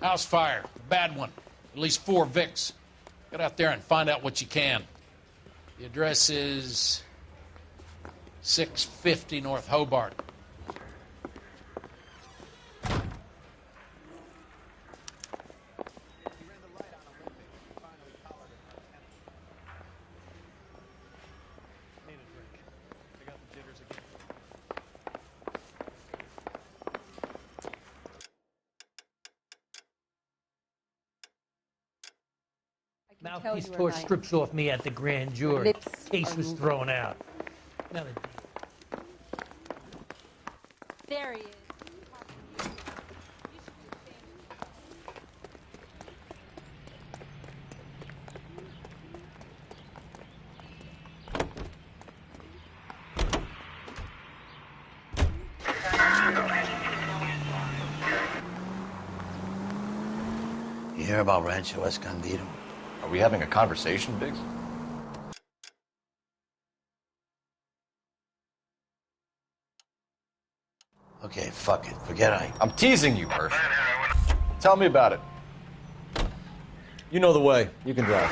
House fire. Bad one. At least 4 Vicks. Get out there and find out what you can. The address is 650 North Hobart. Mouthpiece tore strips off me at the grand jury. Case was thrown out. Another deal. There he is. You hear about Rancho Escondido? Are we having a conversation, Biggs? Okay, fuck it. Forget I'm teasing you, Murph. Tell me about it. You know the way. You can drive.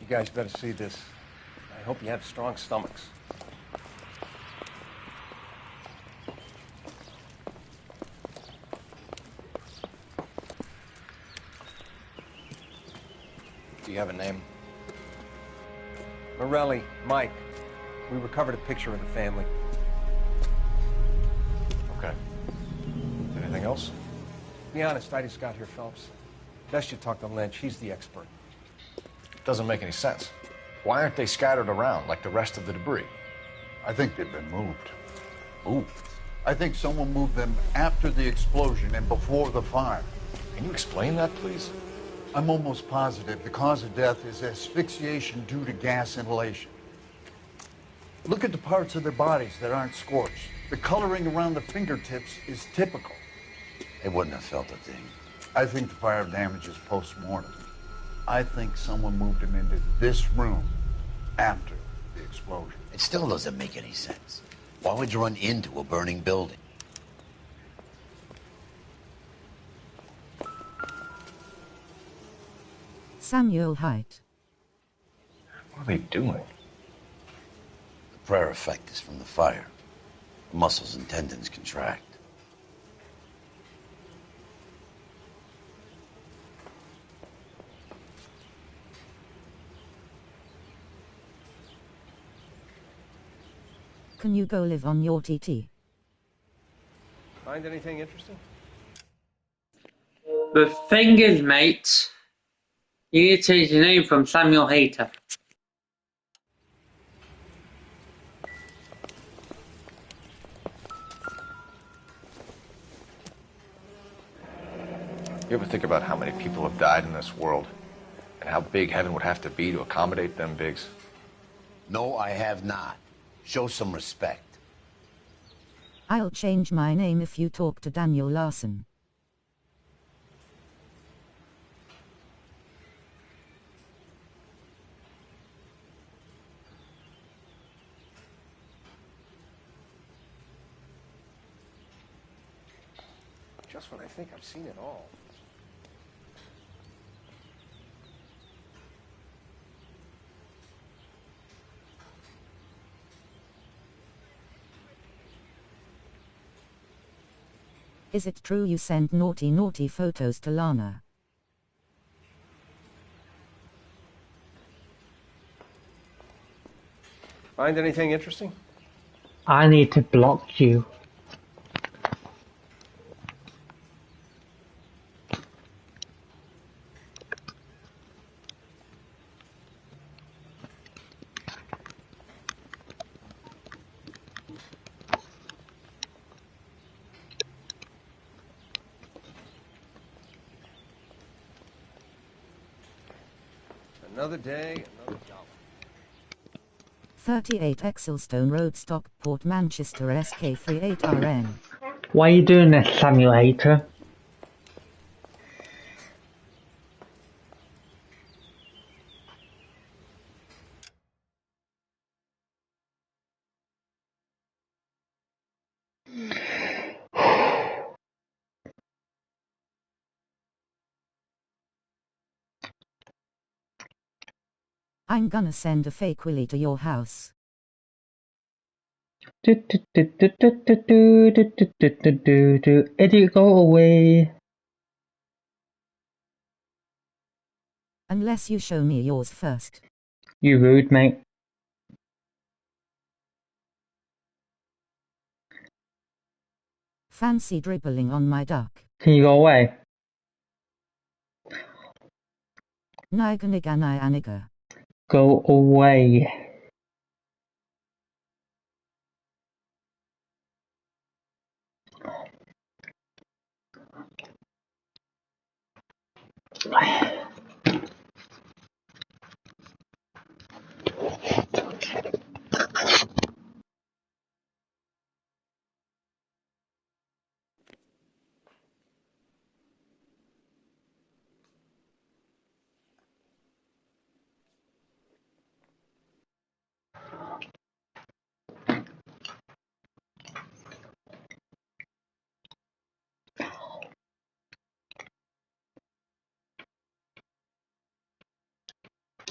You guys better see this. I hope you have strong stomachs. Do you have a name? Morelli, Mike. We recovered a picture of the family. Okay. Anything else? Be honest, I just got here, Phelps. Best you talk to Lynch. He's the expert. Doesn't make any sense. Why aren't they scattered around like the rest of the debris? I think they've been moved. Moved? I think someone moved them after the explosion and before the fire. Can you explain that, please? I'm almost positive the cause of death is asphyxiation due to gas inhalation. Look at the parts of their bodies that aren't scorched. The coloring around the fingertips is typical. They wouldn't have felt a thing. I think the fire damage is post-mortem. I think someone moved him into this room after the explosion. It still doesn't make any sense. Why would you run into a burning building? Samuel Haidt. What are they doing? The prayer effect is from the fire. The muscles and tendons contract. Can you go live on your TT? Find anything interesting? The thing is, mate, you need to change your name from Samuel Hater. You ever think about how many people have died in this world? And how big heaven would have to be to accommodate them, Biggs? No, I have not. Show some respect. I'll change my name if you talk to Daniel Larson. Just when I think I've seen it all. Is it true you sent naughty photos to Lana? Find anything interesting? I need to block you. Another day, another dollar. 38 Exelstone Road, Stockport, Manchester, SK38RN. Why are you doing this, simulator? I'm gonna send a fake Willy to your house. Idiot, go away. Unless you show me yours first. You rude, mate. Fancy dribbling on my duck. Can you go away? Niga. Go away.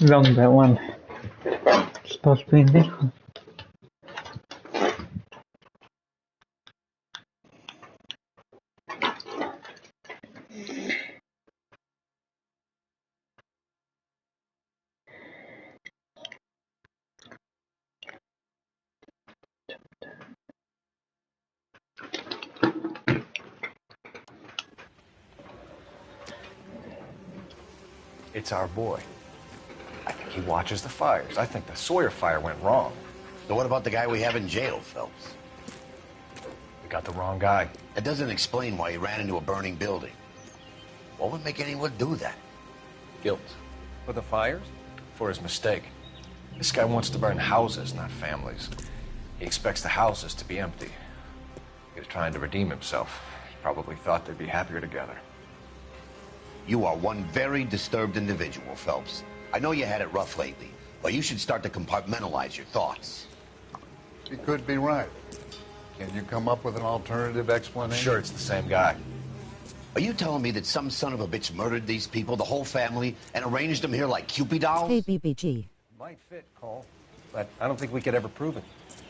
Wrong that one. It's supposed to be in this one. It's our boy. I think he watches the fires. I think the Sawyer fire went wrong. So what about the guy we have in jail, Phelps? We got the wrong guy. That doesn't explain why he ran into a burning building. What would make anyone do that? Guilt. For the fires? For his mistake. This guy wants to burn houses, not families. He expects the houses to be empty. He was trying to redeem himself. He probably thought they'd be happier together. You are one very disturbed individual, Phelps. I know you had it rough lately, but you should start to compartmentalize your thoughts. He could be right. Can you come up with an alternative explanation? I'm sure it's the same guy. Are you telling me that some son of a bitch murdered these people, the whole family, and arranged them here like Cupid dolls? Hey, BBG. Might fit, Cole, but I don't think we could ever prove it.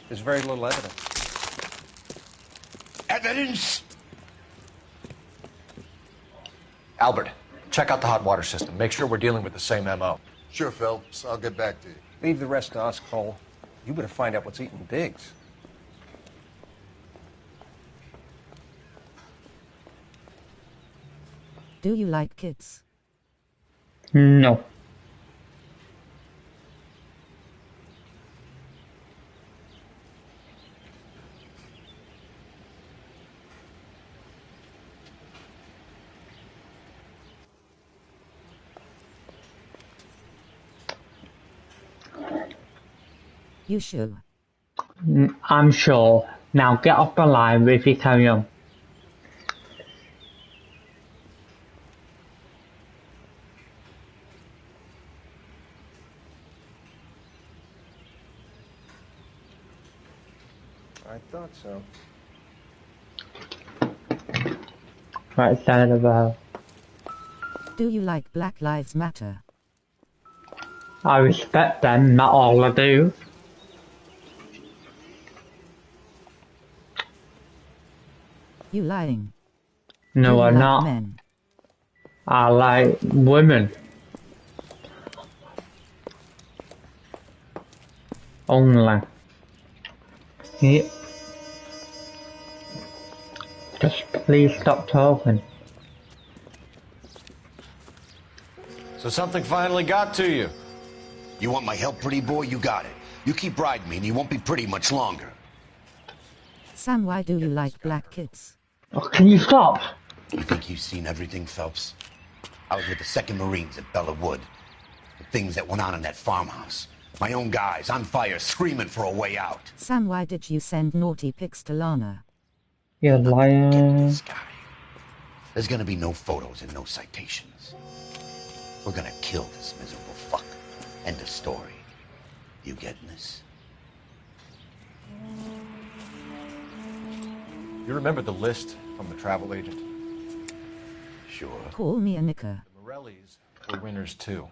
There's very little evidence. Evidence? Albert, check out the hot water system. Make sure we're dealing with the same MO. Sure, Phelps. I'll get back to you. Leave the rest to us, Cole. You better find out what's eating Biggs. Do you like kids? No. You sure? I'm sure. Now get off the line with your carry on. I thought so. Right side of the house. Do you like Black Lives Matter? I respect them, not all I do. You lying? No, Do you I'm like not. Men? I like women. Only. Yeah. Just please stop talking. So something finally got to you. You want my help, pretty boy? You got it. You keep riding me and you won't be pretty much longer. Sam, why do you like black kids? Oh, can you stop? You think you've seen everything, Phelps? I was with the 2nd Marines at Bella Wood. things that went on in that farmhouse. My own guys on fire, screaming for a way out. Sam, why did you send naughty pics to Lana? You're lying. This guy. There's gonna be no photos and no citations. We're gonna kill this miserable fuck. End of story. You getting this? You remember the list from the travel agent? Sure. Call me a knicker. The Morellis were winners too.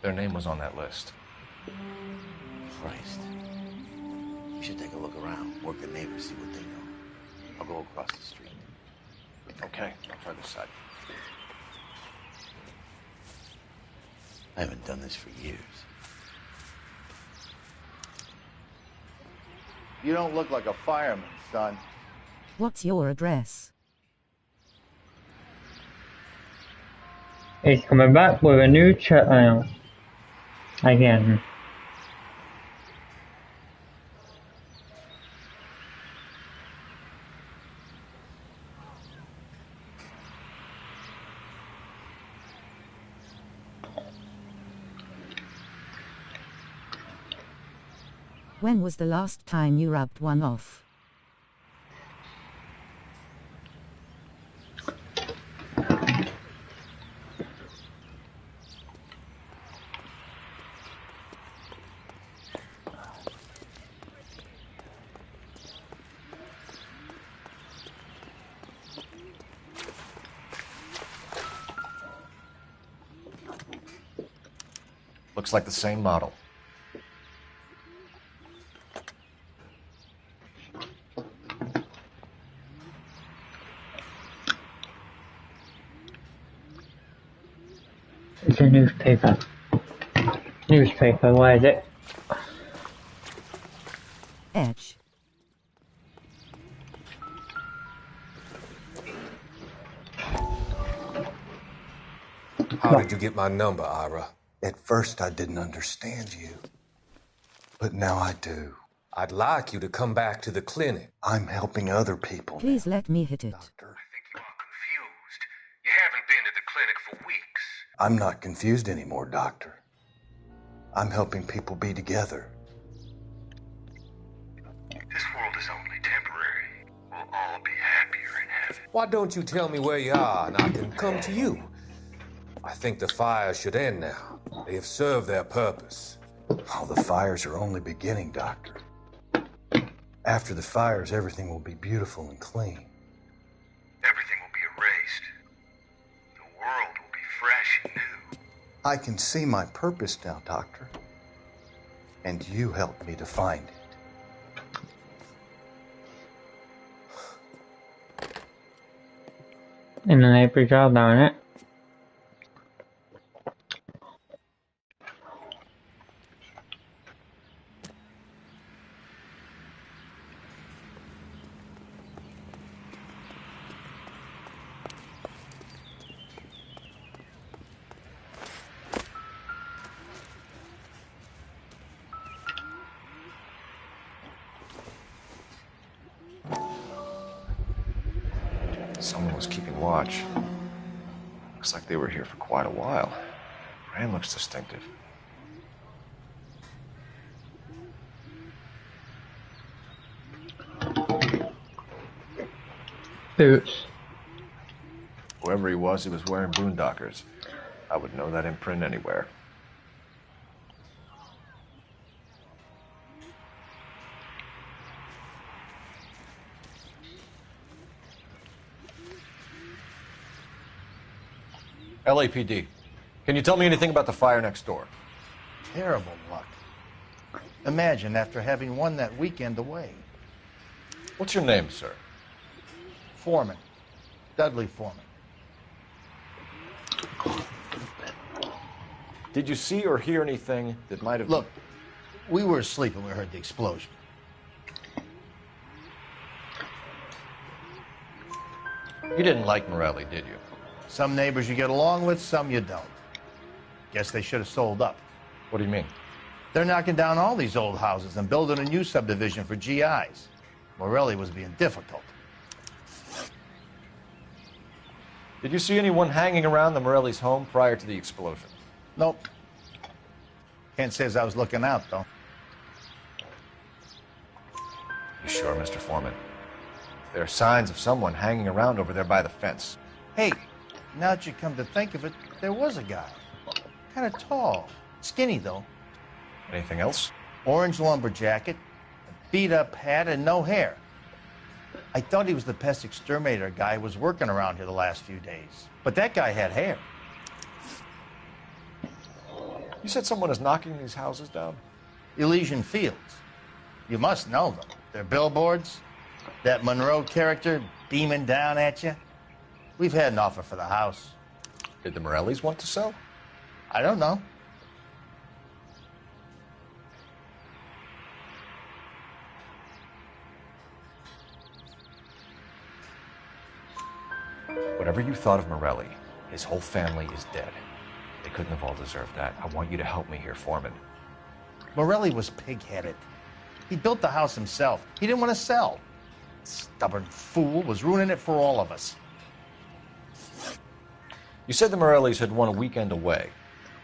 Their name was on that list. Christ. You should take a look around, work the neighbors, see what they know. I'll go across the street. Okay, I'll try this side. I haven't done this for years. You don't look like a fireman, son. What's your address? He's coming back with a new child. Again. When was the last time you rubbed one off? Looks like the same model. It's a newspaper. Newspaper, where is it? Edge. How did you get my number, Ira? At first, I didn't understand you. But now I do. I'd like you to come back to the clinic. I'm helping other people. Please let me hit it. Doctor. I think you are confused. You haven't been to the clinic for weeks. I'm not confused anymore, Doctor. I'm helping people be together. This world is only temporary. We'll all be happier in heaven. Why don't you tell me where you are and I can come to you? I think the fire should end now. They have served their purpose. Oh, the fires are only beginning, Doctor. After the fires, everything will be beautiful and clean. Everything will be erased. The world will be fresh and new. I can see my purpose now, Doctor. And you helped me to find it. In an April job, darn it. Someone was keeping watch. Looks like they were here for quite a while. Brand looks distinctive. Boots. Whoever he was wearing boondockers. I would know that imprint anywhere. LAPD. Can you tell me anything about the fire next door? Terrible luck. Imagine after having won that weekend away. What's your name, sir? Foreman. Dudley Foreman. Did you see or hear anything that might have... Look, we were asleep when we heard the explosion. You didn't like Morelli, did you? Some neighbors you get along with, some you don't. Guess they should have sold up. What do you mean? They're knocking down all these old houses and building a new subdivision for GIs. Morelli was being difficult. Did you see anyone hanging around the Morelli's home prior to the explosion? Nope. Can't say as I was looking out, though. You sure, Mr. Foreman? There are signs of someone hanging around over there by the fence. Hey, now that you come to think of it, there was a guy. Kind of tall. Skinny, though. Anything else? Orange lumber jacket, a beat-up hat, and no hair. I thought he was the pest exterminator guy who was working around here the last few days. But that guy had hair. You said someone is knocking these houses down? Elysian Fields. You must know them. They're billboards. That Monroe character beaming down at you. We've had an offer for the house. Did the Morellis want to sell? I don't know. Whatever you thought of Morelli, his whole family is dead. They couldn't have all deserved that. I want you to help me here, Foreman. Morelli was pig-headed. He built the house himself. He didn't want to sell. Stubborn fool was ruining it for all of us. You said the Morellis had won a weekend away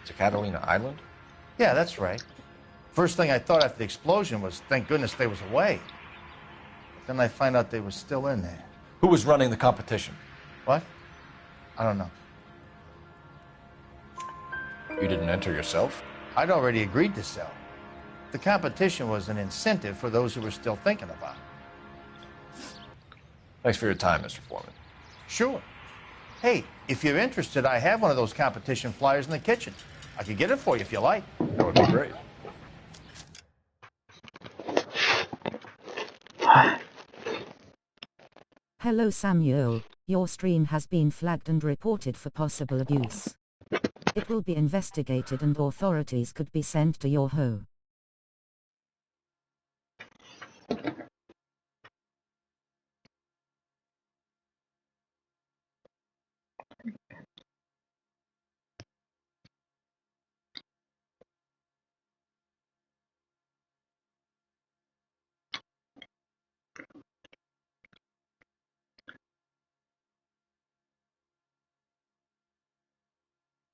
to Catalina Island? Yeah, that's right. First thing I thought after the explosion was, thank goodness they was away. Then I find out they were still in there. Who was running the competition? What? I don't know. You didn't enter yourself? I'd already agreed to sell. The competition was an incentive for those who were still thinking about it. Thanks for your time, Mr. Foreman. Sure. Hey, if you're interested, I have one of those competition flyers in the kitchen. I could get it for you if you like. That would be great. Hello Samuel, your stream has been flagged and reported for possible abuse. It will be investigated and authorities could be sent to your home.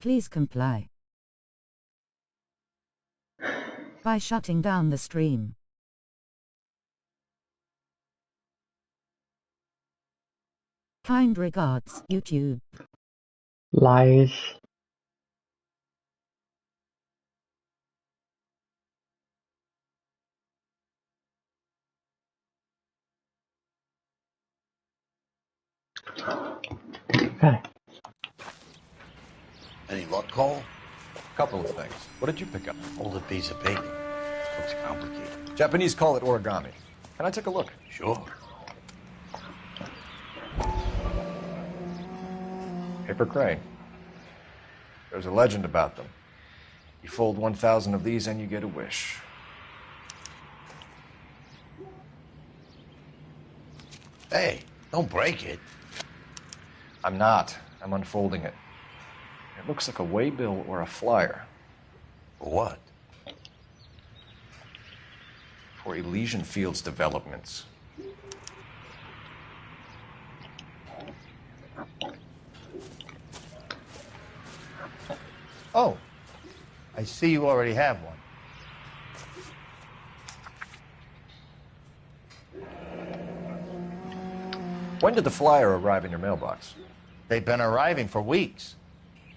Please comply by shutting down the stream. Kind regards, YouTube. Lies. Okay. Any luck, Cole? Couple of things. What did you pick up? Hold a piece of paper. Looks complicated. Japanese call it origami. Can I take a look? Sure. Paper crane. There's a legend about them. You fold 1,000 of these and you get a wish. Hey, don't break it. I'm not. I'm unfolding it. It looks like a waybill or a flyer. For what? For Elysian Fields developments. Oh, I see you already have one. When did the flyer arrive in your mailbox? They've been arriving for weeks.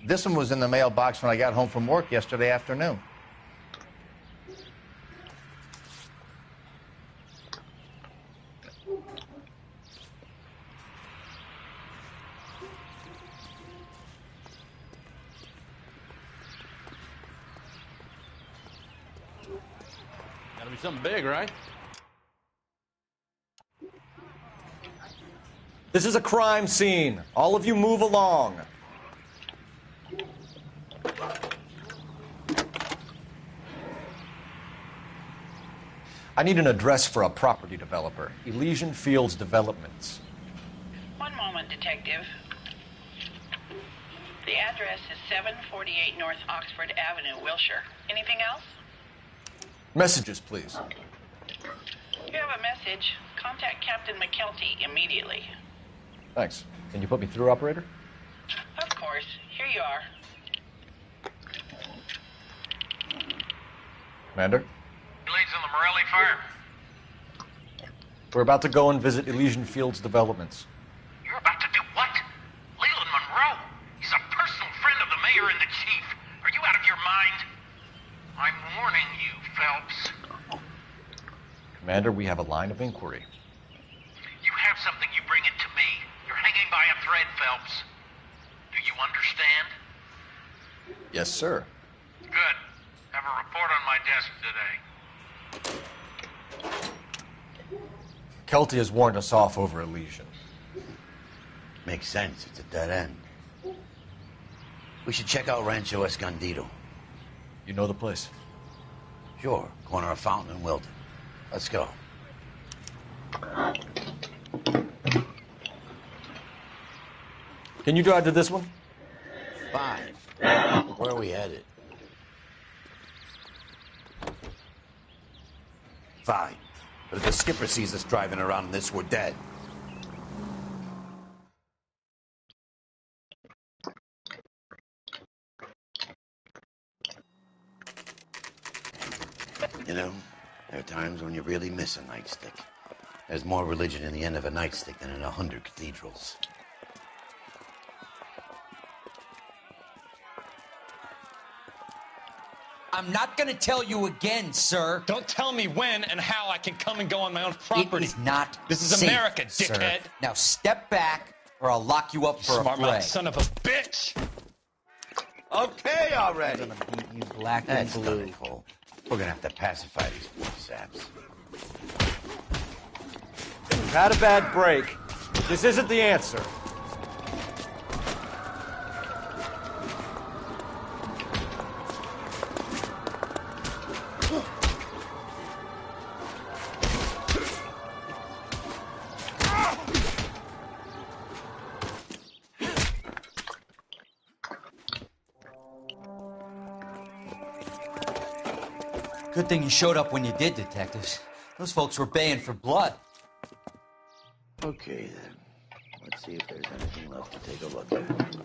This one was in the mailbox when I got home from work yesterday afternoon. Gotta be something big, right? This is a crime scene. All of you move along. I need an address for a property developer. Elysian Fields Developments. One moment, Detective. The address is 748 North Oxford Avenue, Wilshire. Anything else? Messages, please. You have a message. Contact Captain McKelty immediately. Thanks. Can you put me through, operator? Of course. Here you are. Commander? Leads on the Morelli fire. We're about to go and visit Elysian Fields developments. You're about to do what? Leland Monroe? He's a personal friend of the mayor and the chief. Are you out of your mind? I'm warning you, Phelps. Commander, we have a line of inquiry. You have something, you bring it to me. You're hanging by a thread, Phelps. Do you understand? Yes, sir. Good. Have a report on my desk today. Kelty has warned us off over Elysian. Makes sense. It's a dead end. We should check out Rancho Escondido. You know the place? Sure. Corner of Fountain and Wilton. Let's go. Can you drive to this one? Fine. Where are we headed? Fine. But if the skipper sees us driving around in this, we're dead. You know, there are times when you really miss a nightstick. There's more religion in the end of a nightstick than in 100 cathedrals. I'm not gonna tell you again, sir. Don't tell me when and how I can come and go on my own property. It is not This is safe, America, sir. dickhead. Now step back, or I'll lock you up for a Smart fray. mouth son of a bitch! Okay already. I'm gonna beat you black and That's blue. done it, Cole. We're gonna have to pacify these poor saps. We've had a bad break. This isn't the answer. Good thing you showed up when you did, detectives. Those folks were baying for blood. Okay, then. Let's see if there's anything left to take a look at.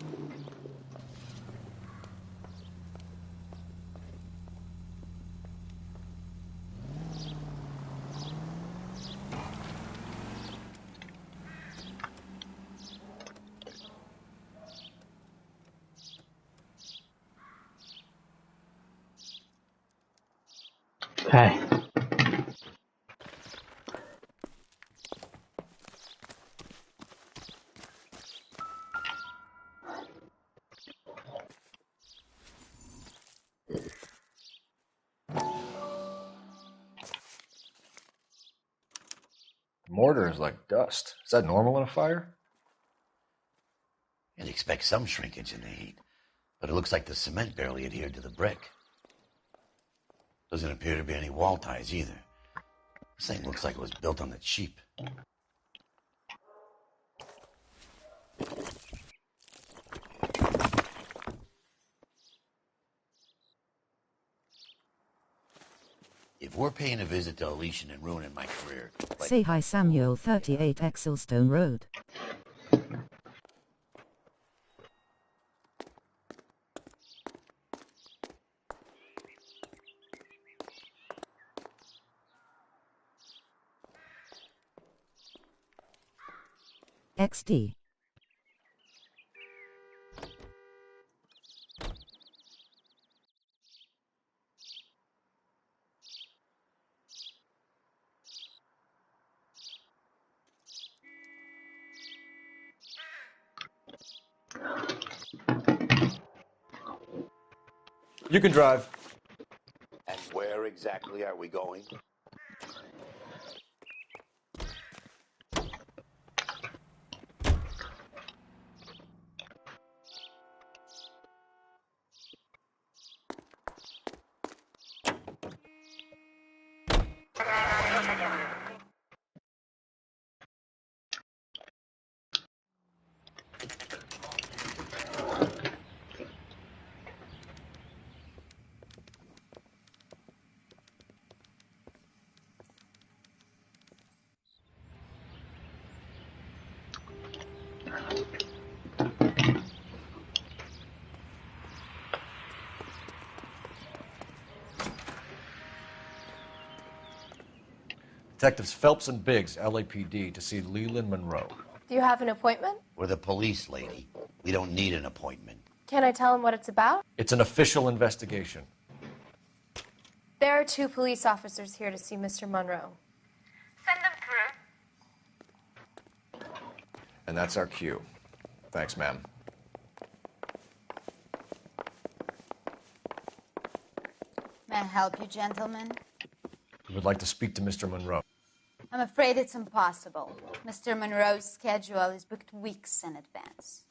Okay. Mortar is like dust. Is that normal in a fire? You'd expect some shrinkage in the heat, but it looks like the cement barely adhered to the brick. Doesn't appear to be any wall ties either. This thing looks like it was built on the cheap. If we're paying a visit to Elysian and ruining my career... Say hi Samuel 38 Exelstone Road. XD. You can drive. And where exactly are we going? Detectives Phelps and Biggs, LAPD, to see Leland Monroe. Do you have an appointment? We're the police, lady. We don't need an appointment. Can I tell him what it's about? It's an official investigation. There are 2 police officers here to see Mr. Monroe. Send them through. And that's our cue. Thanks, ma'am. May I help you, gentlemen? We would like to speak to Mr. Monroe. I'm afraid it's impossible. Mr. Monroe's schedule is booked weeks in advance.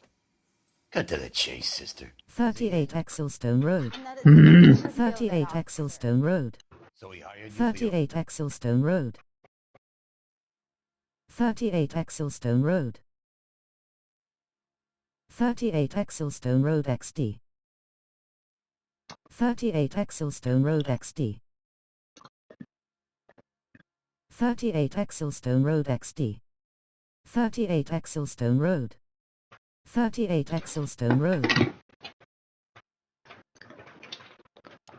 Cut to the chase, sister. 38 Exelstone Road. 38 Exelstone Road. So he hired you 38 Exelstone Road. 38 Exelstone Road. 38 Exelstone Road XD. 38 Exelstone Road XD. 38 Exelstone Road XD. 38 Exelstone Road. 38 Exelstone Road.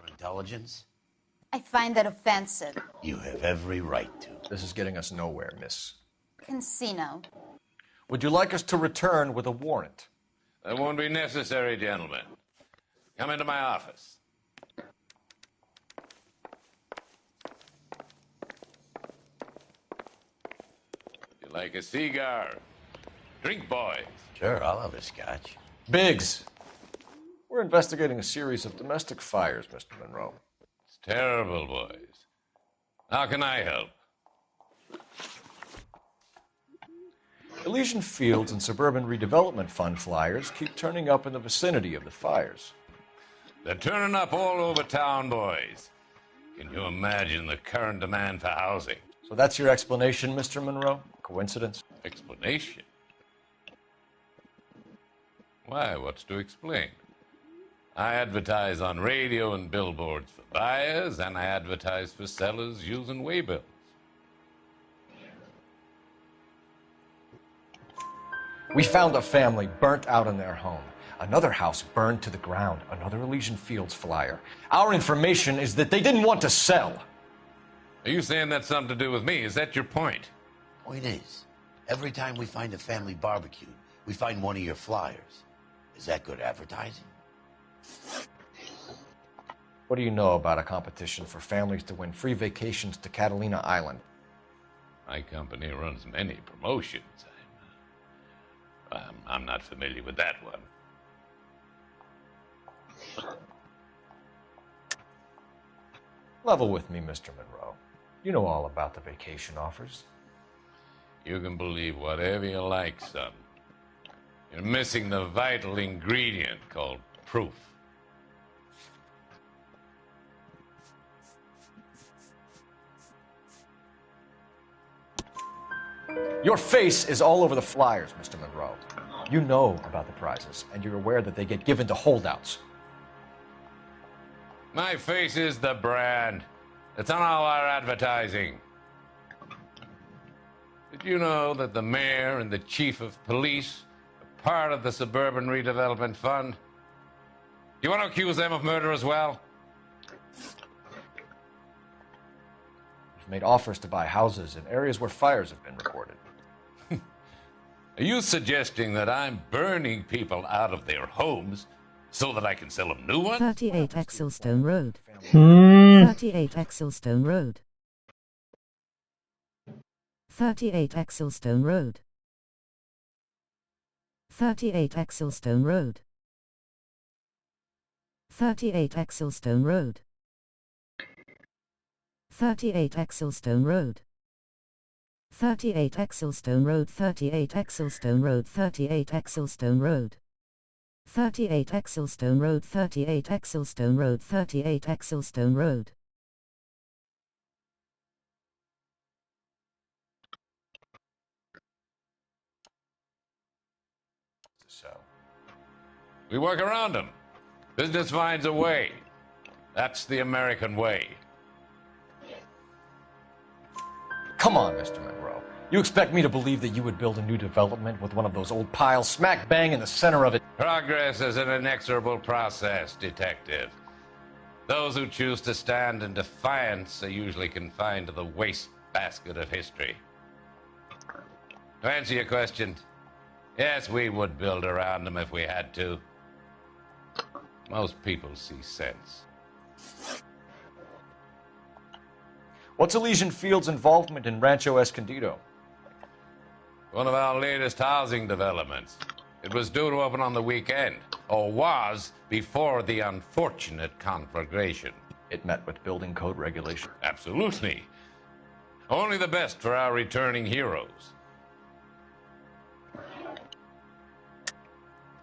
Intelligence? I find that offensive. You have every right to. This is getting us nowhere, miss. Casino. Would you like us to return with a warrant? That won't be necessary, gentlemen. Come into my office. You like a cigar? Drink, boys. Sure, I'll have a scotch. Biggs, we're investigating a series of domestic fires, Mr. Monroe. It's terrible, boys. How can I help? Elysian Fields and Suburban Redevelopment Fund flyers keep turning up in the vicinity of the fires. They're turning up all over town, boys. Can you imagine the current demand for housing? So that's your explanation, Mr. Monroe? Coincidence? Explanation? Why, what's to explain? I advertise on radio and billboards for buyers, and I advertise for sellers using waybills. We found a family burnt out in their home. Another house burned to the ground. Another Elysian Fields flyer. Our information is that they didn't want to sell. Are you saying that's something to do with me? Is that your point? Point is, every time we find a family barbecue, we find one of your flyers. Is that good advertising? What do you know about a competition for families to win free vacations to Catalina Island? My company runs many promotions. I'm not familiar with that one. Level with me, Mr. Monroe. You know all about the vacation offers. You can believe whatever you like, son. You're missing the vital ingredient called proof. Your face is all over the flyers, Mr. Monroe. You know about the prizes, and you're aware that they get given to holdouts. My face is the brand. It's on all our advertising. Did you know that the mayor and the chief of police are part of the Suburban Redevelopment Fund? Do you want to accuse them of murder as well? We've made offers to buy houses in areas where fires have been reported. Are you suggesting that I'm burning people out of their homes so that I can sell them new ones? 38 Exelstone Road. 38 Exelstone Road. 38 Exelstone Road. 38 Exelstone Road. 38 Exelstone Road. 38 Exelstone Road. 38 Exelstone Road. 38 Exelstone Road. 38 Exelstone Road. 38 Exelstone Road. 38 Exelstone Road. 38 Exelstone Road. So, we work around them. Business finds a way. That's the American way. Come on, Mr. Monroe. You expect me to believe that you would build a new development with one of those old piles smack bang in the center of it? Progress is an inexorable process, Detective. Those who choose to stand in defiance are usually confined to the waste basket of history. To answer your question, yes, we would build around them if we had to. Most people see sense. What's Elysian Field's involvement in Rancho Escondido? One of our latest housing developments. It was due to open on the weekend, or was before the unfortunate conflagration. It met with building code regulation. Absolutely. Only the best for our returning heroes.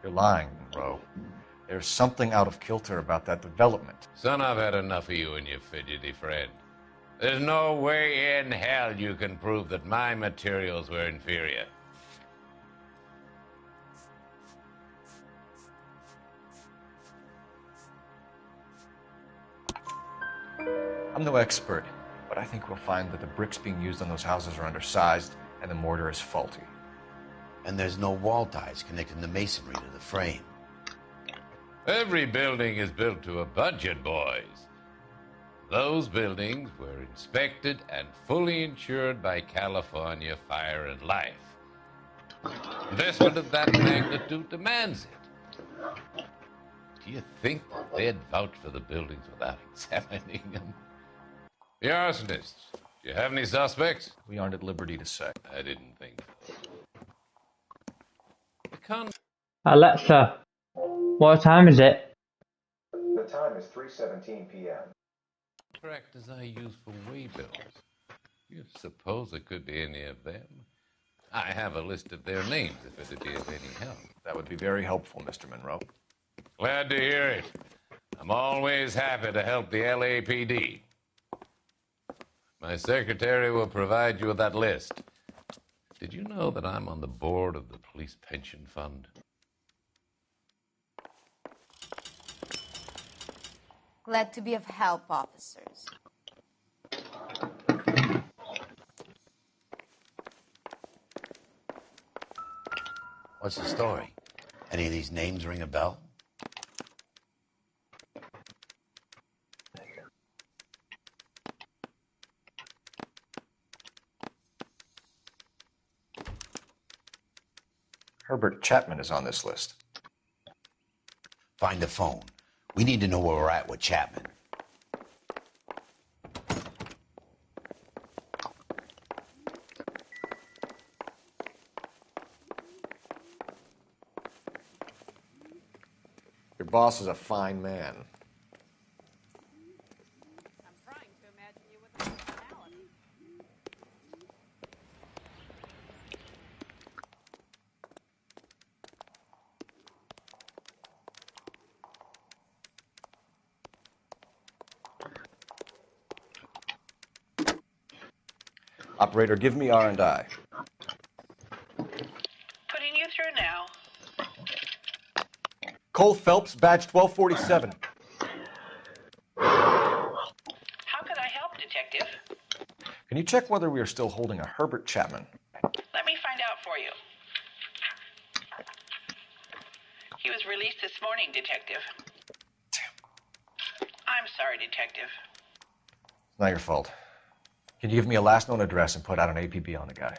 You're lying, Monroe. There's something out of kilter about that development. Son, I've had enough of you and your fidgety friend. There's no way in hell you can prove that my materials were inferior. I'm no expert, but I think we'll find that the bricks being used on those houses are undersized and the mortar is faulty. And there's no wall ties connecting the masonry to the frame. Every building is built to a budget, boys. Those buildings were inspected and fully insured by California Fire and Life. Investment of that magnitude demands it. Do you think that they'd vouch for the buildings without examining them? The arsonists, do you have any suspects? We aren't at liberty to say. I didn't think so. Alexa, what time is it? The time is 3:17 p.m. Tractors I use for way bills. You suppose it could be any of them? I have a list of their names if it'd be of any help. That would be very helpful, Mr. Monroe. Glad to hear it. I'm always happy to help the LAPD. My secretary will provide you with that list. Did you know that I'm on the board of the police pension fund? Glad to be of help, officers. What's the story? Any of these names ring a bell? Herbert Chapman is on this list. Find the phone. We need to know where we're at with Chapman. Your boss is a fine man. Operator, give me R&I. Putting you through now. Cole Phelps, badge 1247. How could I help, Detective? Can you check whether we are still holding a Herbert Chapman? Let me find out for you. He was released this morning, Detective. I'm sorry, Detective. It's not your fault. Can you give me a last known address and put out an APB on the guy?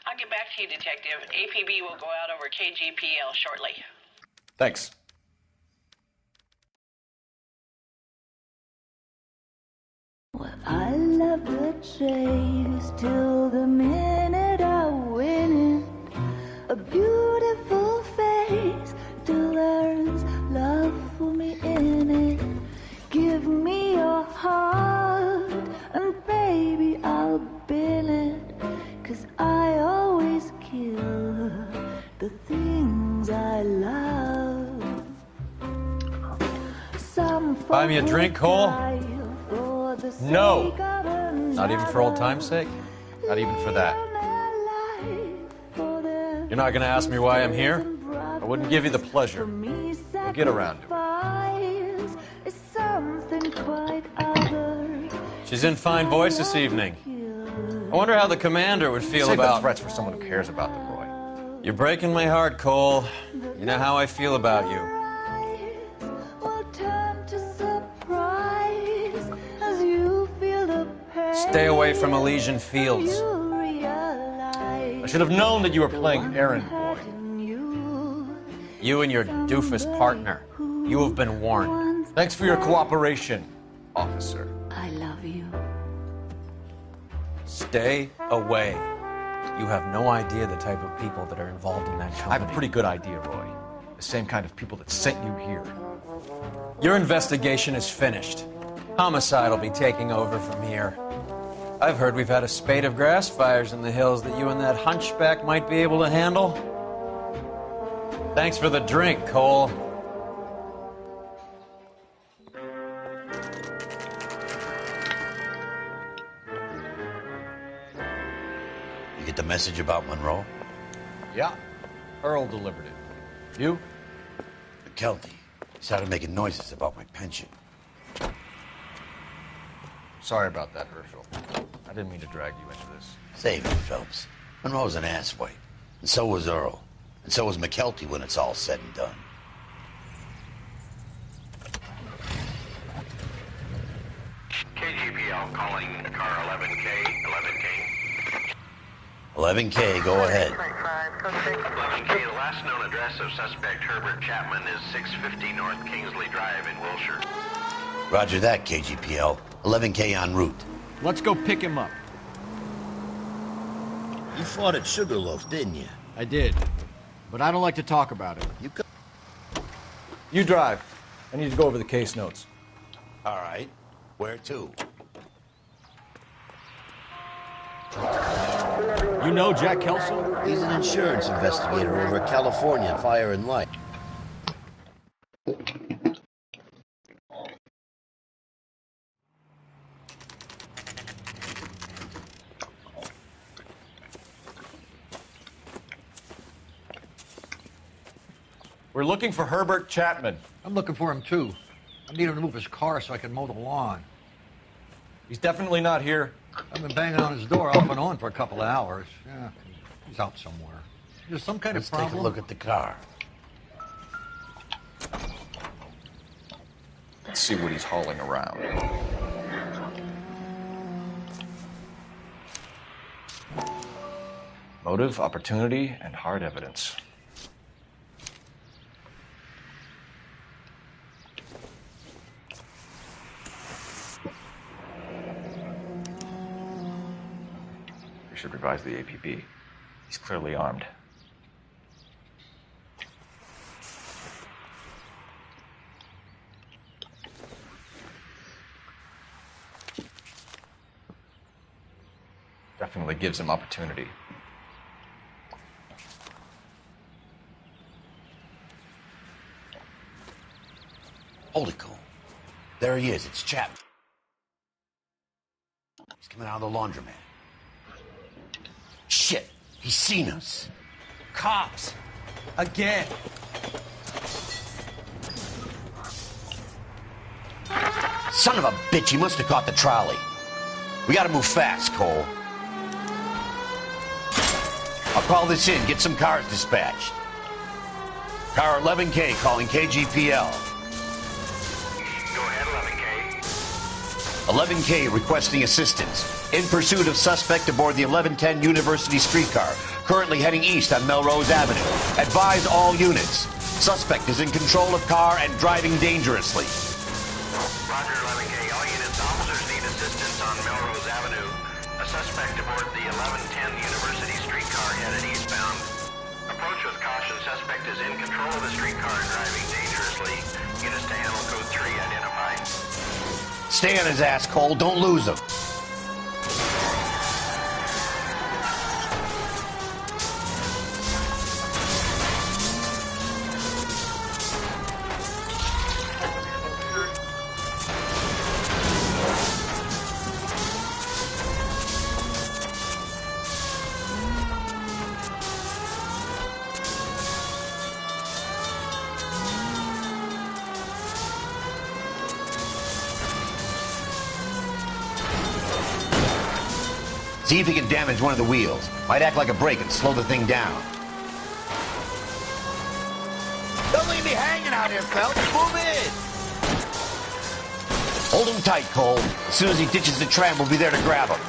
I'll get back to you, Detective. APB will go out over KGPL shortly. Thanks. Well, I love the chase till the minute I win it. A beautiful face till there's love for me in it. Give me your heart and baby I'll bill it. 'Cause I always kill the things I love. Some Buy me a drink, Cole? No. Not even for old time's sake? Not even for that. You're not going to ask me why I'm here? I wouldn't give you the pleasure. We'll get around to it. She's in fine voice this evening. I wonder how the commander would feel Save about... the threats for someone who cares about the boy. You're breaking my heart, Cole. You know how I feel about you. It's Stay away from Elysian Fields. I should have known that you were playing errand boy. You and your doofus partner. You have been warned. Thanks for your cooperation, officer. I love you. Stay away. You have no idea the type of people that are involved in that company. I have a pretty good idea, Roy. The same kind of people that sent you here. Your investigation is finished. Homicide will be taking over from here. I've heard we've had a spate of grass fires in the hills that you and that hunchback might be able to handle. Thanks for the drink, Cole. You get the message about Monroe? Yeah. Earl delivered it. You? McKelty. He started making noises about my pension. Sorry about that, Herschel. I didn't mean to drag you into this. Save it, Phelps. Monroe's an asswipe. And so was Earl. And so was McKelty when it's all said and done. KGPL calling car 11K. 11K, go ahead. 11K, the last known address of suspect Herbert Chapman is 650 North Kingsley Drive in Wilshire. Roger that, KGPL. 11K en route. Let's go pick him up. You fought at Sugarloaf, didn't you? I did. But I don't like to talk about it. You drive. I need to go over the case notes. All right. Where to? You know Jack Kelso? He's an insurance investigator over at California Fire and Light. We're looking for Herbert Chapman. I'm looking for him, too. I need him to move his car so I can mow the lawn. He's definitely not here. I've been banging on his door off and on for a couple of hours. Yeah, he's out somewhere. There's some kind of problem. Let's take a look at the car. Let's see what he's hauling around. Motive, opportunity, and hard evidence. We should revise the APB. He's clearly armed. Definitely gives him opportunity. Holy cow. There he is. It's Chapman. He's coming out of the laundromat. Shit. He's seen us. Cops. Again. Son of a bitch. He must have caught the trolley. We gotta move fast, Cole. I'll call this in. Get some cars dispatched. Car 11K calling KGPL. Go ahead, 11K. 11K requesting assistance. In pursuit of suspect aboard the 1110 University streetcar, currently heading east on Melrose Avenue. Advise all units. Suspect is in control of car and driving dangerously. Roger, 11K. All units, officers need assistance on Melrose Avenue. A suspect aboard the 1110 University streetcar headed eastbound. Approach with caution. Suspect is in control of the streetcar and driving dangerously. Units to handle code 3 identified. Stay on his ass, Cole. Don't lose him. See if he can damage one of the wheels. Might act like a brake and slow the thing down. Don't leave me hanging out here, Phelps. Move Hold him tight, Cole. As soon as he ditches the tram, we'll be there to grab him.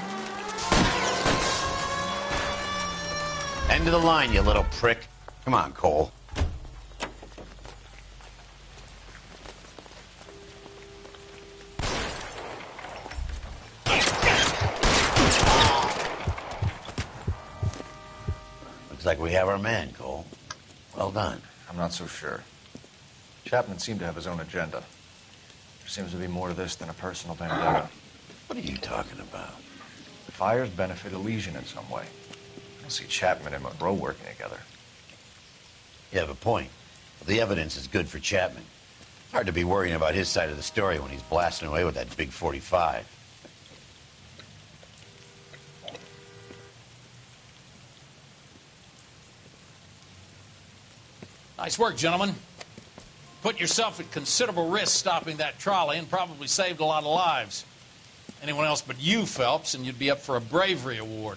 End of the line, you little prick. Come on, Cole. Looks like we have our man, Cole. Well done. I'm not so sure. Chapman seemed to have his own agenda. There seems to be more to this than a personal vendetta. What are you talking about? The fires benefit Elysian in some way. I don't see Chapman and Monroe working together. You have a point. The evidence is good for Chapman. It's hard to be worrying about his side of the story when he's blasting away with that big 45. Nice work, gentlemen. Put yourself at considerable risk stopping that trolley and probably saved a lot of lives. Anyone else but you, Phelps, and you'd be up for a bravery award.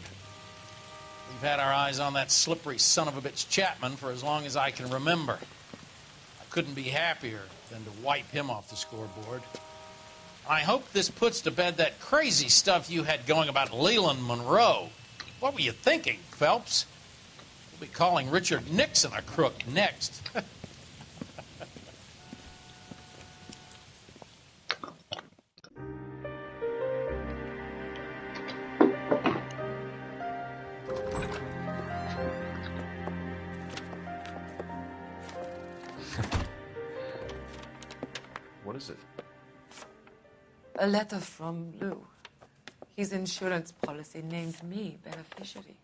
We've had our eyes on that slippery son of a bitch Chapman for as long as I can remember. I couldn't be happier than to wipe him off the scoreboard. I hope this puts to bed that crazy stuff you had going about Leland Monroe. What were you thinking, Phelps? We'll be calling Richard Nixon a crook next. What is it? A letter from Lou. His insurance policy named me beneficiary.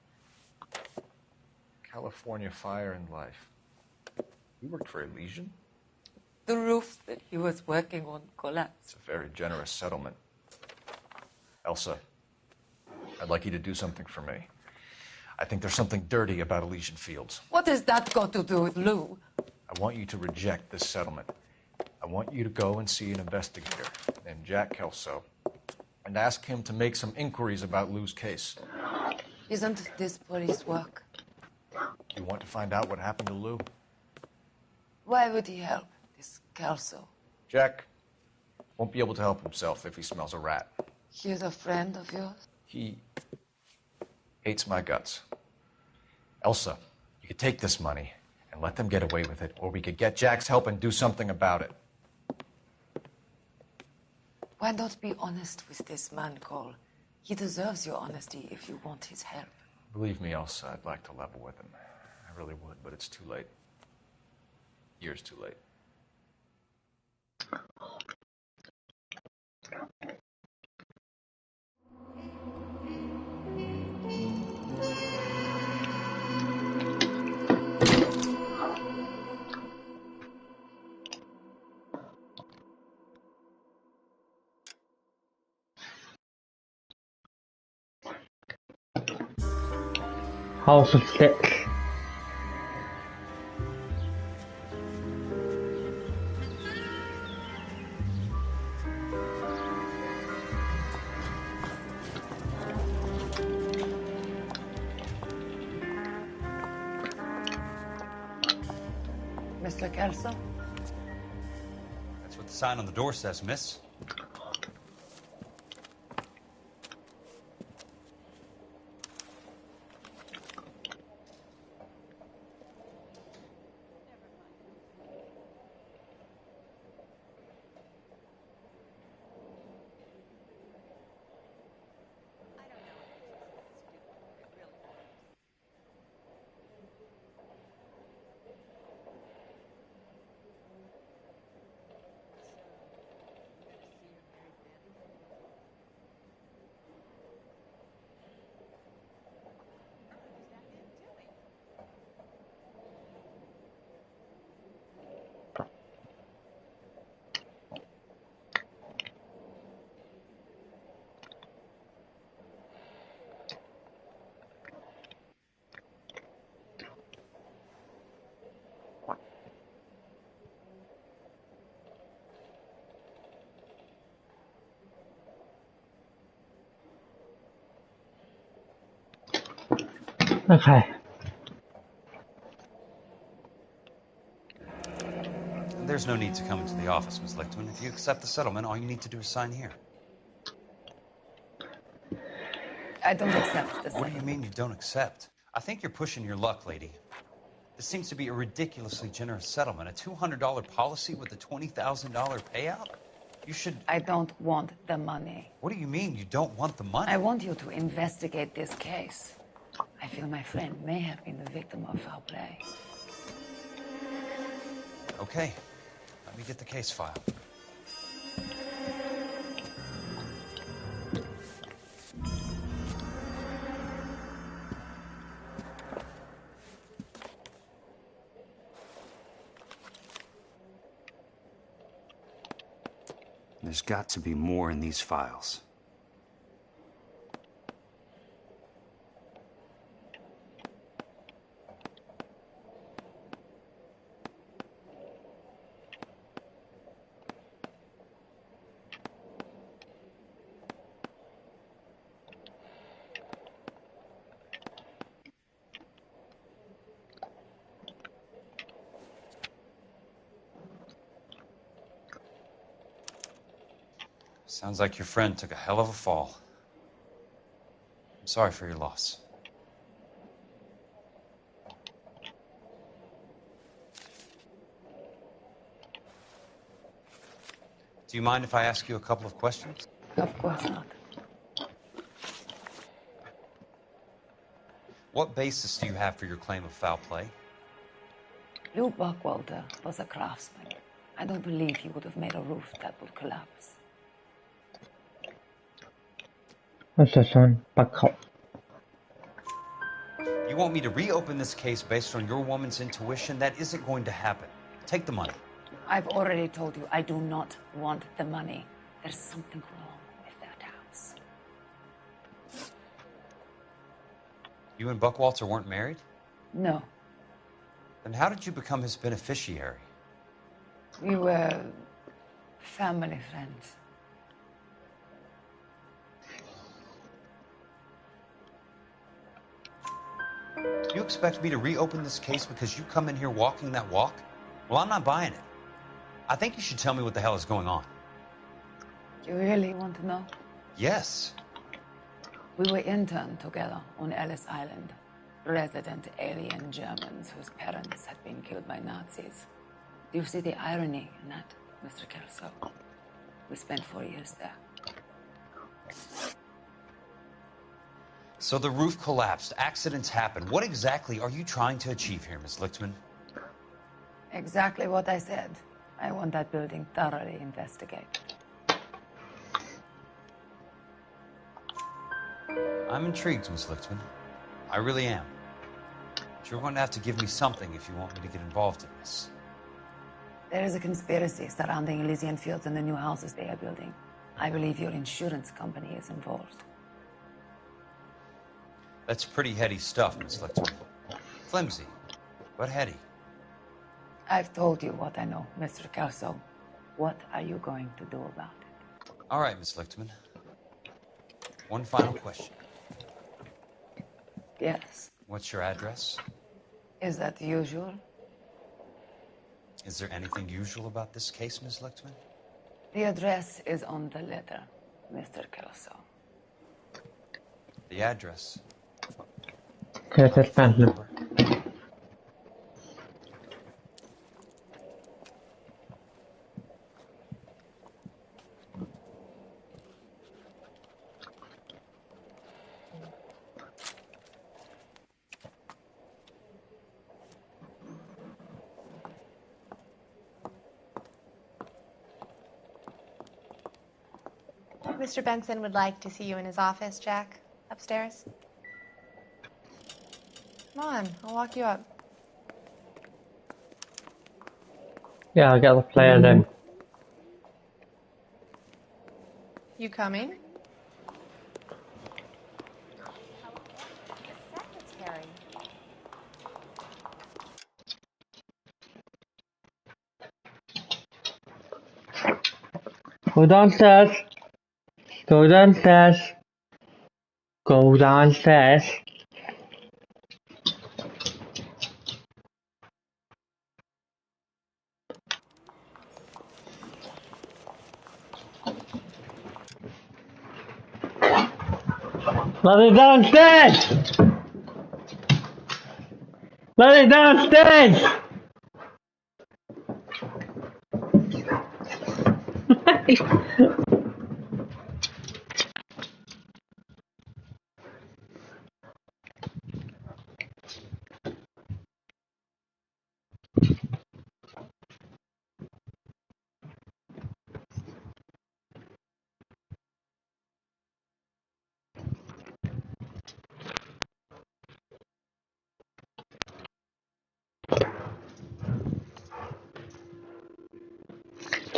California Fire and Life. You worked for Elysian? The roof that he was working on collapsed. It's a very generous settlement. Elsa, I'd like you to do something for me. I think there's something dirty about Elysian Fields. What has that got to do with Lou? I want you to reject this settlement. I want you to go and see an investigator named Jack Kelso and ask him to make some inquiries about Lou's case. Isn't this police work? You want to find out what happened to Lou? Why would he help, this Kelso? Jack won't be able to help himself if he smells a rat. He is a friend of yours? He hates my guts. Elsa, you could take this money and let them get away with it, or we could get Jack's help and do something about it. Why not be honest with this man, Cole? He deserves your honesty if you want his help. Believe me, Elsa, I'd like to level with him. I really would, but it's too late. Years too late. House of Sticks. Mr. Kelso? That's what the sign on the door says, miss. Okay. There's no need to come into the office, Ms. Lichtman. If you accept the settlement, all you need to do is sign here. I don't accept this. What do you mean you don't accept? I think you're pushing your luck, lady. This seems to be a ridiculously generous settlement. A $200 policy with a $20,000 payout? You should... I don't want the money. What do you mean you don't want the money? I want you to investigate this case. I feel my friend may have been the victim of foul play. Okay. Let me get the case file. There's got to be more in these files. Sounds like your friend took a hell of a fall. I'm sorry for your loss. Do you mind if I ask you a couple of questions? Of course not. What basis do you have for your claim of foul play? Lou Buckwalter was a craftsman. I don't believe he would have made a roof that would collapse. You want me to reopen this case based on your woman's intuition? That isn't going to happen. Take the money. I've already told you I do not want the money. There's something wrong with that house. You and Buckwalter weren't married? No. Then how did you become his beneficiary? We were family friends. You expect me to reopen this case because you come in here walking that walk? Well, I'm not buying it. I think you should tell me what the hell is going on. You really want to know? Yes. We were interned together on Ellis Island. Resident alien Germans whose parents had been killed by Nazis. Do you see the irony in that, Mr. Kelso? We spent 4 years there. So the roof collapsed, accidents happen. What exactly are you trying to achieve here, Miss Lichtman? Exactly what I said. I want that building thoroughly investigated. I'm intrigued, Miss Lichtman. I really am. But you're going to have to give me something if you want me to get involved in this. There is a conspiracy surrounding Elysian Fields and the new houses they are building. I believe your insurance company is involved. That's pretty heady stuff, Miss Lichtman. Flimsy, but heady. I've told you what I know, Mr. Kelso. What are you going to do about it? All right, Miss Lichtman. One final question. Yes. What's your address? Is that usual? Is there anything usual about this case, Miss Lichtman? The address is on the letter, Mr. Kelso. The address. Mr. Benson would like to see you in his office, Jack. Upstairs. Come on, I'll walk you up. Yeah, I got the player then. You coming? Secretary. Go downstairs. Go downstairs. Go downstairs. Let it downstairs! Let it downstairs!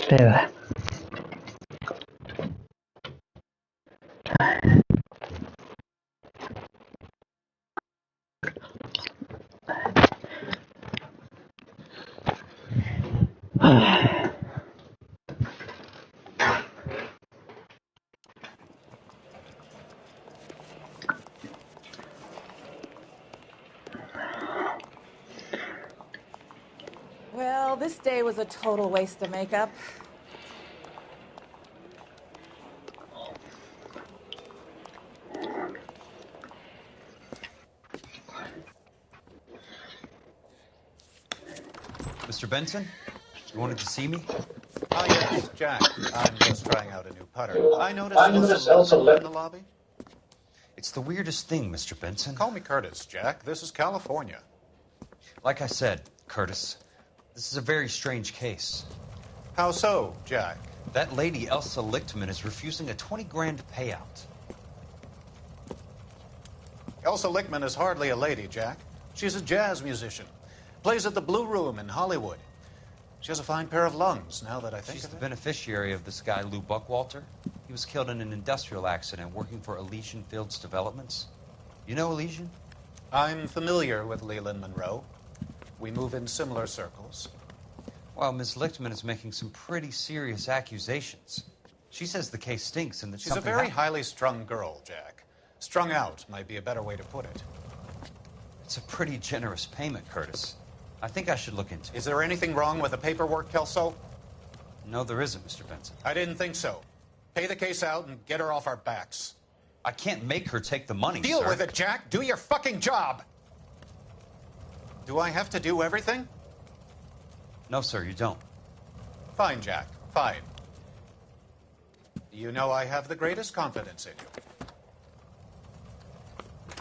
There. Well, this day was a total waste of makeup. Mr. Benson, you wanted to see me? Ah, yes, Jack. I'm just trying out a new putter. I noticed Elsa Lippman in the lobby. It's the weirdest thing, Mr. Benson. Call me Curtis, Jack. This is California. Like I said, Curtis, this is a very strange case. How so, Jack? That lady, Elsa Lichtman, is refusing a 20 grand payout. Elsa Lichtman is hardly a lady, Jack. She's a jazz musician. Plays at the Blue Room in Hollywood. She has a fine pair of lungs, now that I think She's of the it. beneficiary of this guy, Lou Buckwalter. He was killed in an industrial accident working for Elysian Fields Developments. You know Elysian? I'm familiar with Leland Monroe. We move in similar circles. Well, Ms. Lichtman is making some pretty serious accusations. She says the case stinks and that She's a something very happened. highly strung girl, Jack. Strung out might be a better way to put it. It's a pretty generous payment, Curtis. I think I should look into it. Is there anything wrong with the paperwork, Kelso? No, there isn't, Mr. Benson. I didn't think so. Pay the case out and get her off our backs. I can't make her take the money, Deal sir. with it, Jack. Do your fucking job. Do I have to do everything? No, sir, you don't. Fine, Jack. Fine. You know I have the greatest confidence in you.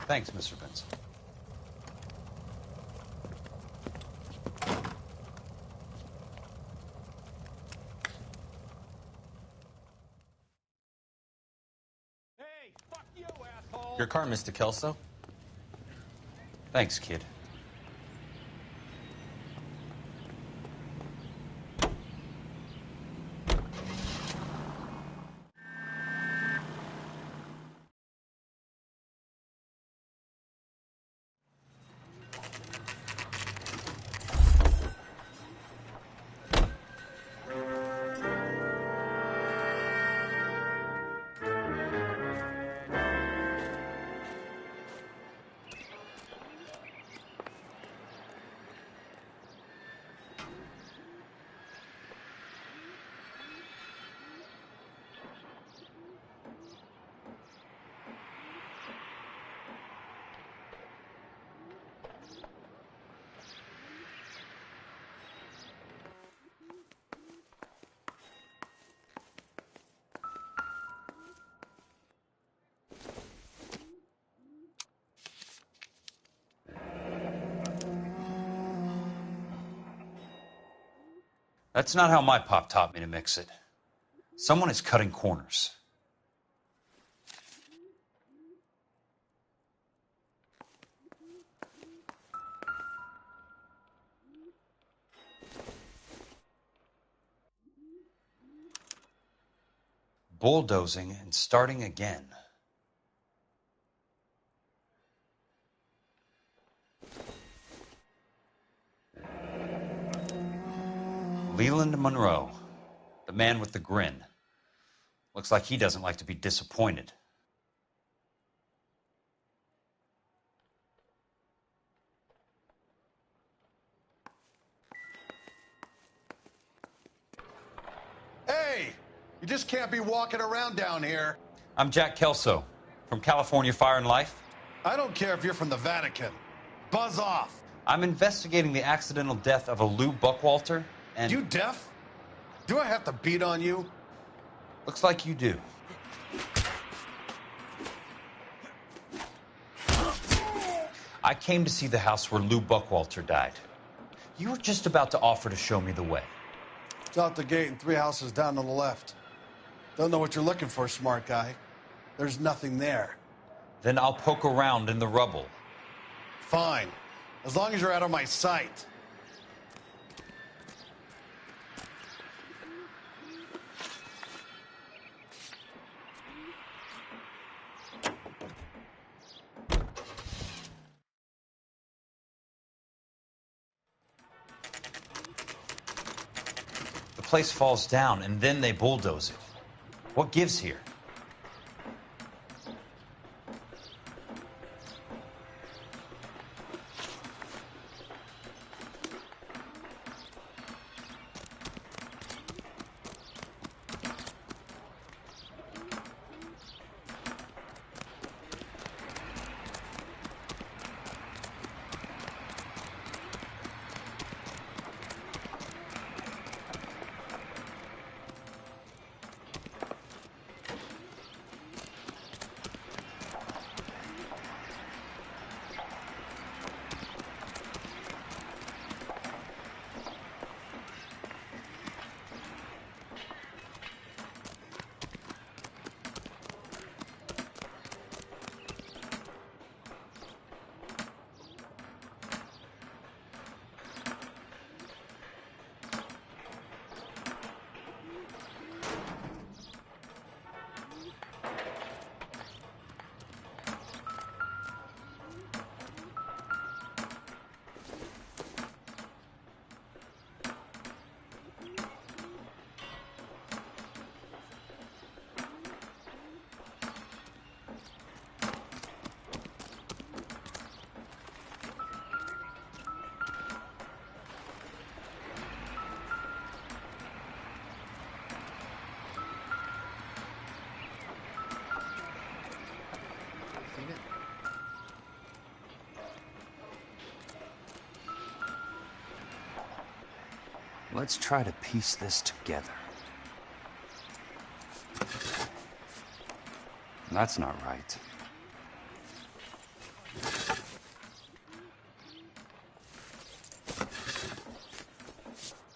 Thanks, Mr. Benson. Your car, Mr. Kelso. Thanks, kid. That's not how my pop taught me to mix it. Someone is cutting corners. Bulldozing and starting again. Leland Monroe, the man with the grin. Looks like he doesn't like to be disappointed. Hey! You just can't be walking around down here. I'm Jack Kelso From California Fire and Life? I don't care if you're from the Vatican. Buzz off. I'm investigating the accidental death of a Lou Buckwalter, and... You deaf? Do I have to beat on you? Looks like you do. I came to see the house where Lou Buckwalter died. You were just about to offer to show me the way. It's out the gate and 3 houses down on the left. Don't know what you're looking for, smart guy. There's nothing there. Then I'll poke around in the rubble. Fine. As long as you're out of my sight. The place falls down, and then they bulldoze it. What gives here? Let's try to piece this together. That's not right.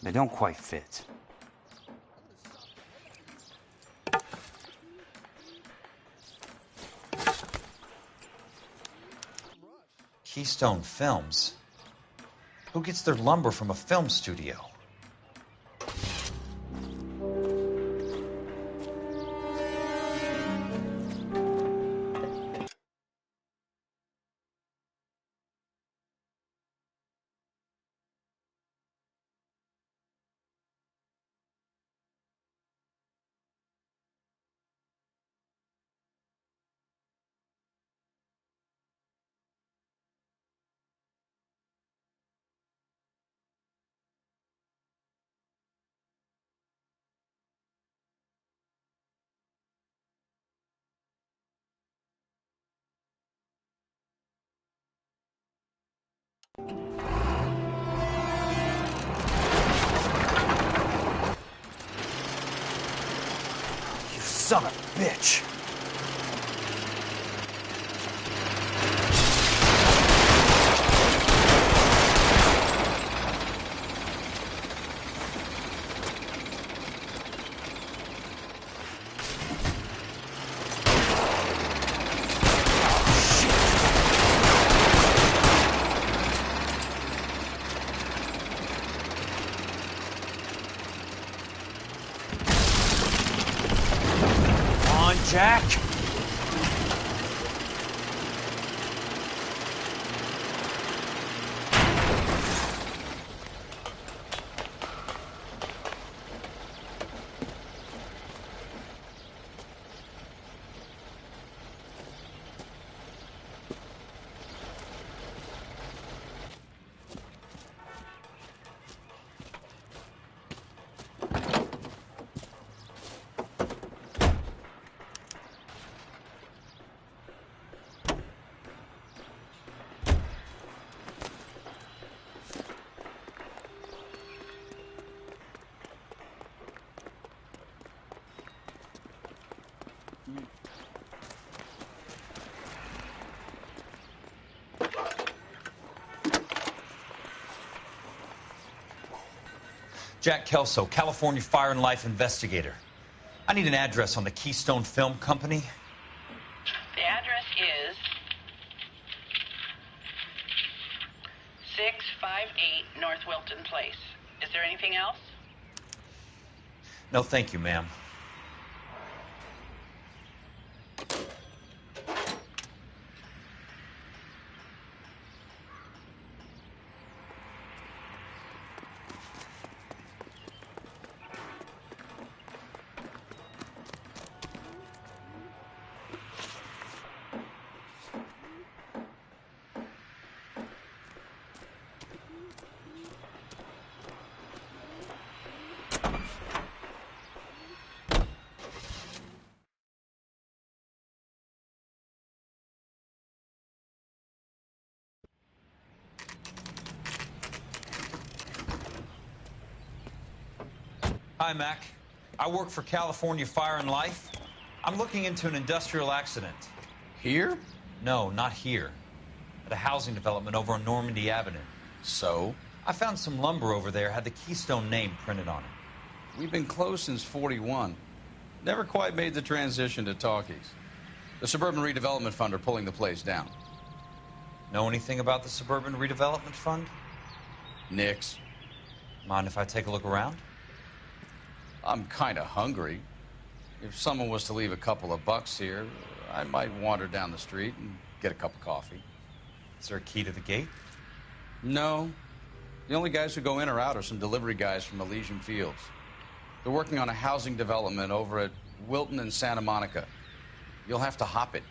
They don't quite fit. Keystone Films? Who gets their lumber from a film studio? You son of a bitch! Jack? Jack Kelso, California Fire and Life investigator. I need an address on the Keystone Film Company. The address is 658 North Wilton Place. Is there anything else? No, thank you, ma'am. Hi, Mac. I work for California Fire and Life. I'm looking into an industrial accident. Here? No, not here. At a housing development over on Normandy Avenue. So? I found some lumber over there, had the Keystone name printed on it. We've been closed since '41. Never quite made the transition to talkies. The Suburban Redevelopment Fund are pulling the place down. Know anything about the Suburban Redevelopment Fund? Nix. Mind if I take a look around? I'm kind of hungry. If someone was to leave a couple of bucks here, I might wander down the street and get a cup of coffee. Is there a key to the gate? No. The only guys who go in or out are some delivery guys from Elysian Fields. They're working on a housing development over at Wilton and Santa Monica. You'll have to hop it.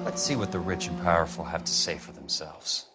Let's see what the rich and powerful have to say for themselves.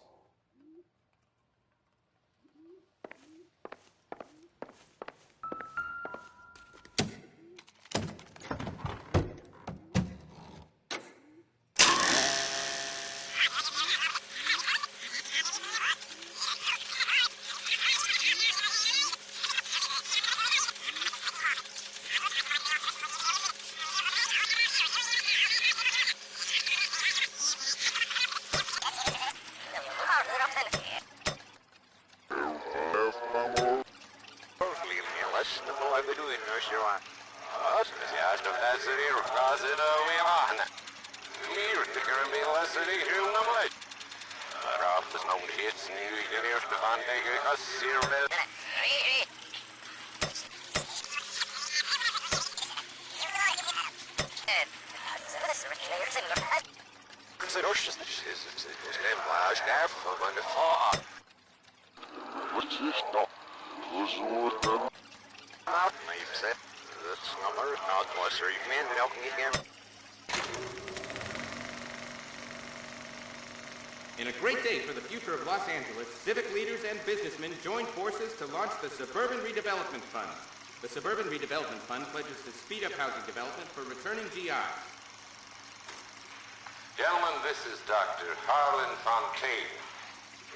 In a great day for the future of Los Angeles, civic leaders and businessmen joined forces to launch the Suburban Redevelopment Fund. The Suburban Redevelopment Fund pledges to speed up housing development for returning GIs. Gentlemen, this is Dr. Harlan Fontaine.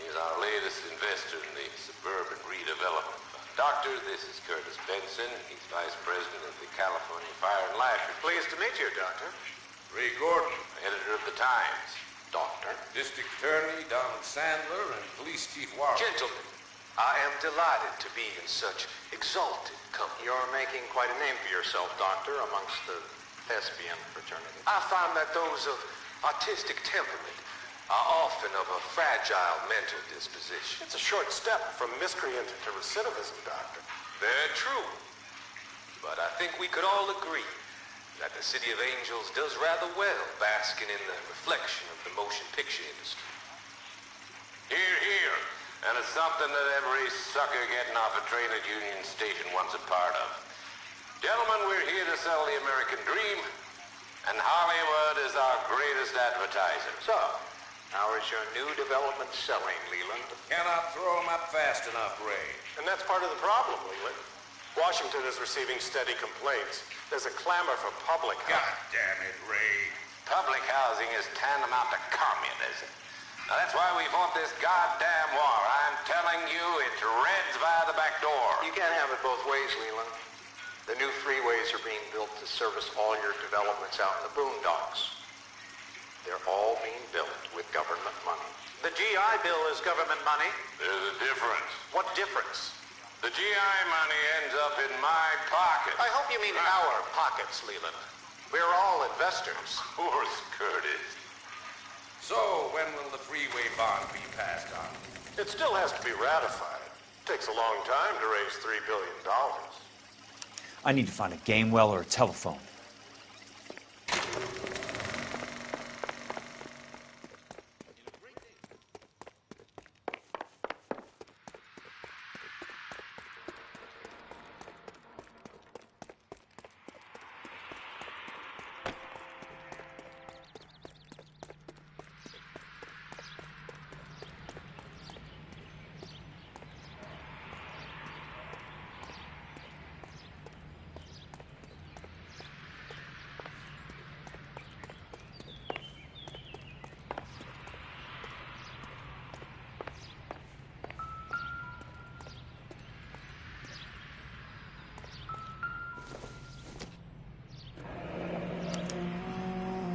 He's our latest investor in the Suburban Redevelopment Fund. Doctor, this is Curtis Benson. He's Vice President of the California Fire and Life. Pleased to meet you, Doctor. Ray Gordon, editor of the Times. Doctor. District Attorney Donald Sandler and Police Chief Warren. Gentlemen, I am delighted to be in such exalted company. You're making quite a name for yourself, Doctor, amongst the thespian fraternity. I find that those of artistic temperament are often of a fragile mental disposition. It's a short step from miscreant to recidivism, Doctor. Very true. But I think we could all agree that the City of Angels does rather well basking in the reflection of the motion picture industry. Hear, hear. And it's something that every sucker getting off a train at Union Station wants a part of. Gentlemen, we're here to sell the American dream, and Hollywood is our greatest advertiser. So, how is your new development selling, Leland? Cannot throw them up fast enough, Ray. And that's part of the problem, Leland. Washington is receiving steady complaints. There's a clamor for public housing. God damn it, Ray. Public housing is tantamount to communism. Now, that's why we fought this goddamn war. I'm telling you, it's Reds via the back door. You can't have it both ways, Leland. The new freeways are being built to service all your developments out in the boondocks. They're all being built with government money. The GI Bill is government money. There's a difference. What difference? The GI money ends up in my pocket. I hope you mean our pockets, Leland. We're all investors. Of course, Curtis. So, when will the freeway bond be passed on? It still has to be ratified. Takes a long time to raise $3 billion. I need to find a game well or a telephone.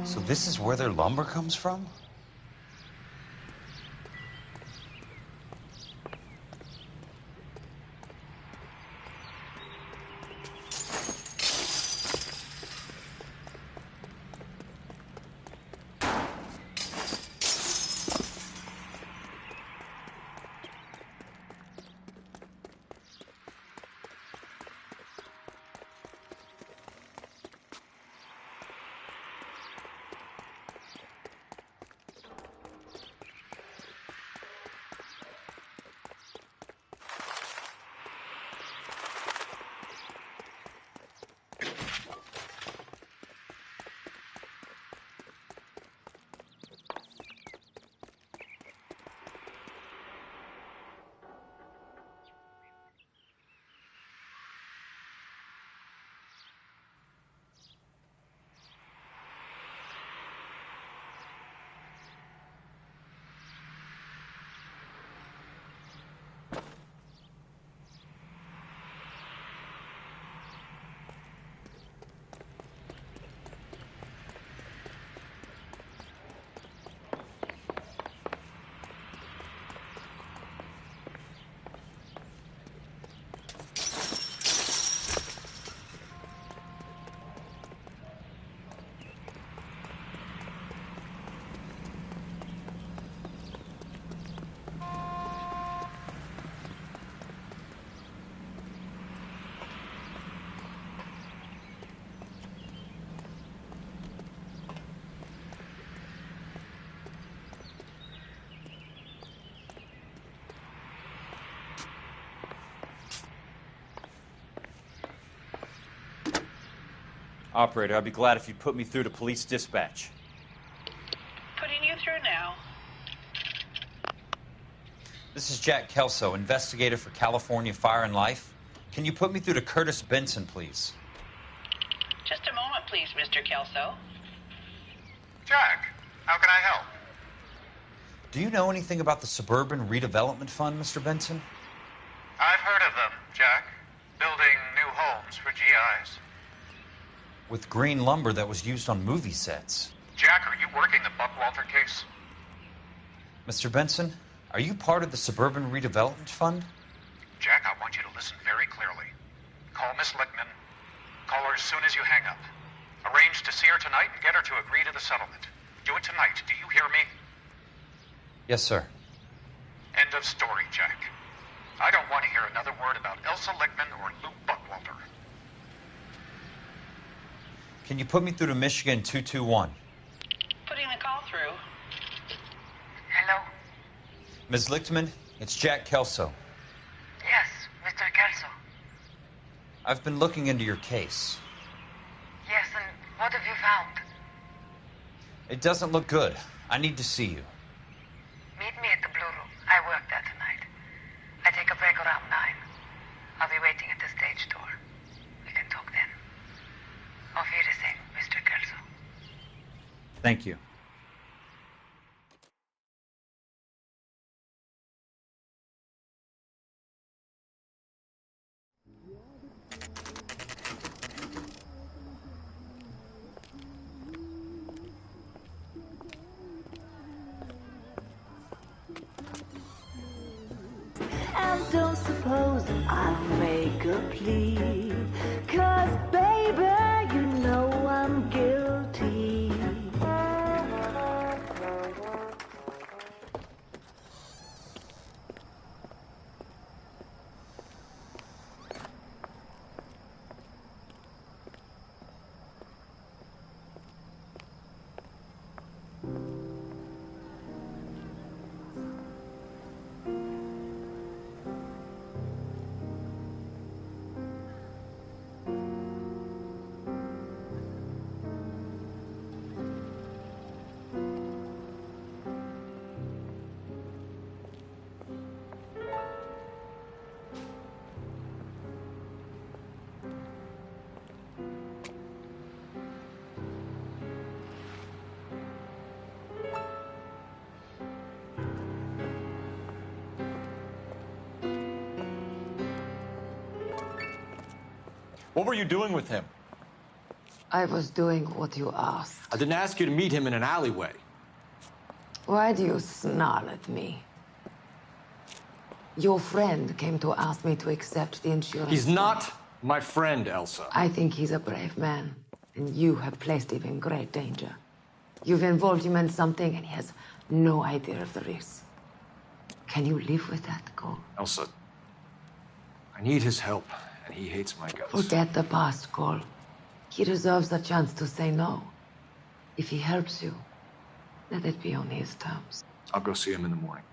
So this is where their lumber comes from? Operator, I'd be glad if you'd put me through to police dispatch. Putting you through now. This is Jack Kelso, investigator for California Fire and Life. Can you put me through to Curtis Benson, please? Just a moment, please, Mr. Kelso. Jack, how can I help? Do you know anything about the Suburban Redevelopment Fund, Mr. Benson? I've heard of them, Jack. Building new homes for GIs. With green lumber that was used on movie sets. Jack, are you working the Buckwalter case? Mr. Benson, are you part of the Suburban Redevelopment Fund? Jack, I want you to listen very clearly. Call Miss Lickman. Call her as soon as you hang up. Arrange to see her tonight and get her to agree to the settlement. Do it tonight. Do you hear me? Yes, sir. End of story, Jack. I don't want to hear another word about Elsa Lickman or Lou Buckwalter. Can you put me through to Michigan 221? Putting the call through. Hello? Ms. Lichtman, it's Jack Kelso. Yes, Mr. Kelso. I've been looking into your case. Yes, and what have you found? It doesn't look good. I need to see you. Meet me at the Blue Room. I work there tonight. I take a break around 9. I'll be waiting at the stage door. We can talk then. Auf Wiedersehen, Mr. Kelso. Thank you. And don't suppose I'll make a plea, 'cause baby, you know I'm guilty. What were you doing with him? I was doing what you asked. I didn't ask you to meet him in an alleyway. Why do you snarl at me? Your friend came to ask me to accept the insurance. He's not my friend, Elsa. I think he's a brave man, and you have placed him in great danger. You've involved him in something, and he has no idea of the risk. Can you live with that, Cole? Elsa, I need his help, and he hates my guts. Forget the past, Cole. He deserves a chance to say no. If he helps you, let it be on his terms. I'll go see him in the morning.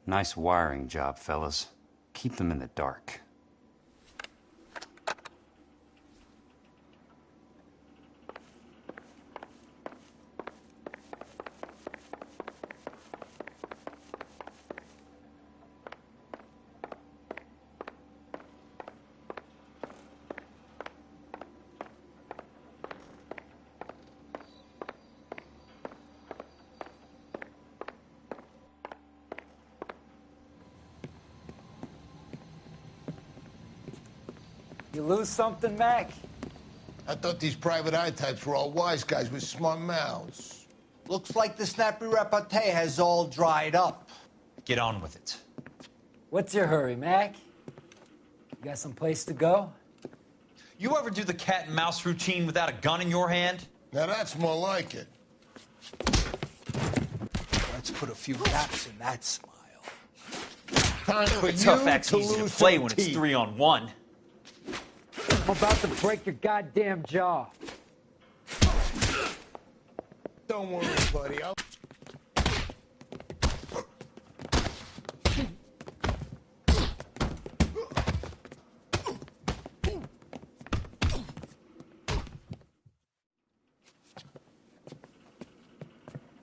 Nice wiring job, fellas. Keep them in the dark. You lose something, Mac? I thought these private eye types were all wise guys with smart mouths. Looks like the snappy repartee has all dried up. Get on with it. What's your hurry, Mac? You got some place to go? You ever do the cat and mouse routine without a gun in your hand? Now that's more like it. Let's put a few gaps in that smile. Time for you Tough act's to easy to lose play some when it's teeth. 3-on-1. I'm about to break your goddamn jaw. Don't worry, buddy.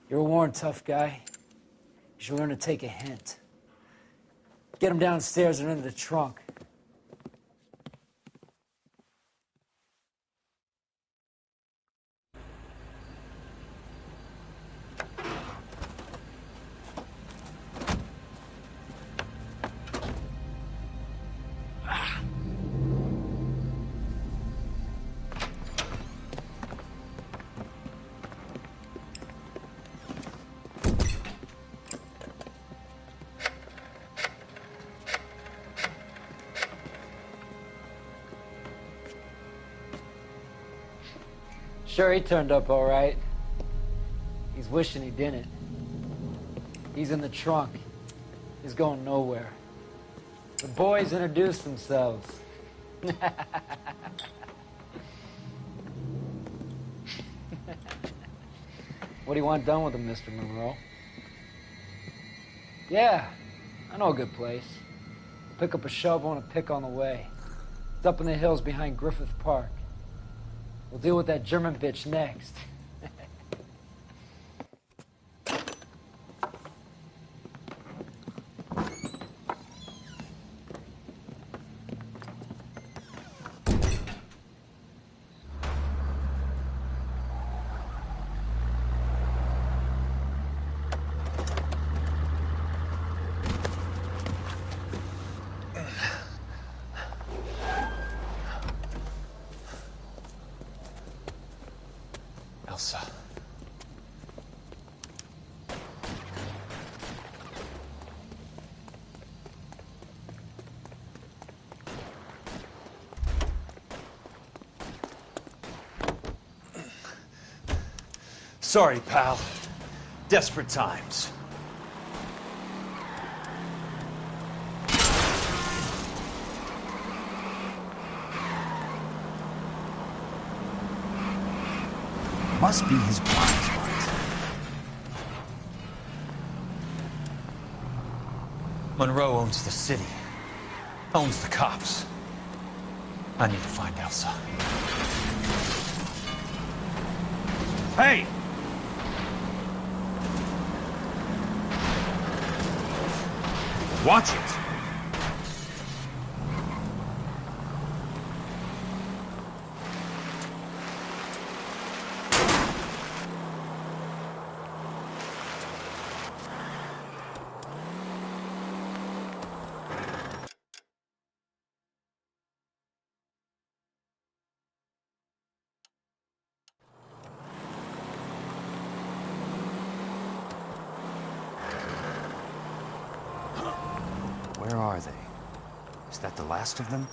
You're a worn, tough guy. You should learn to take a hint. Get him downstairs and into the trunk. Sure, he turned up all right. He's wishing he didn't. He's in the trunk. He's going nowhere. The boys introduced themselves. What do you want done with him, Mr. Monroe? Yeah, I know a good place. We'll pick up a shovel and a pick on the way. It's up in the hills behind Griffith Park. We'll deal with that German bitch next. Elsa. Sorry, pal. Desperate times. Must be his blind spot. Monroe owns the city. Owns the cops. I need to find Elsa. Hey! Watch it! Where are they? Is that the last of them?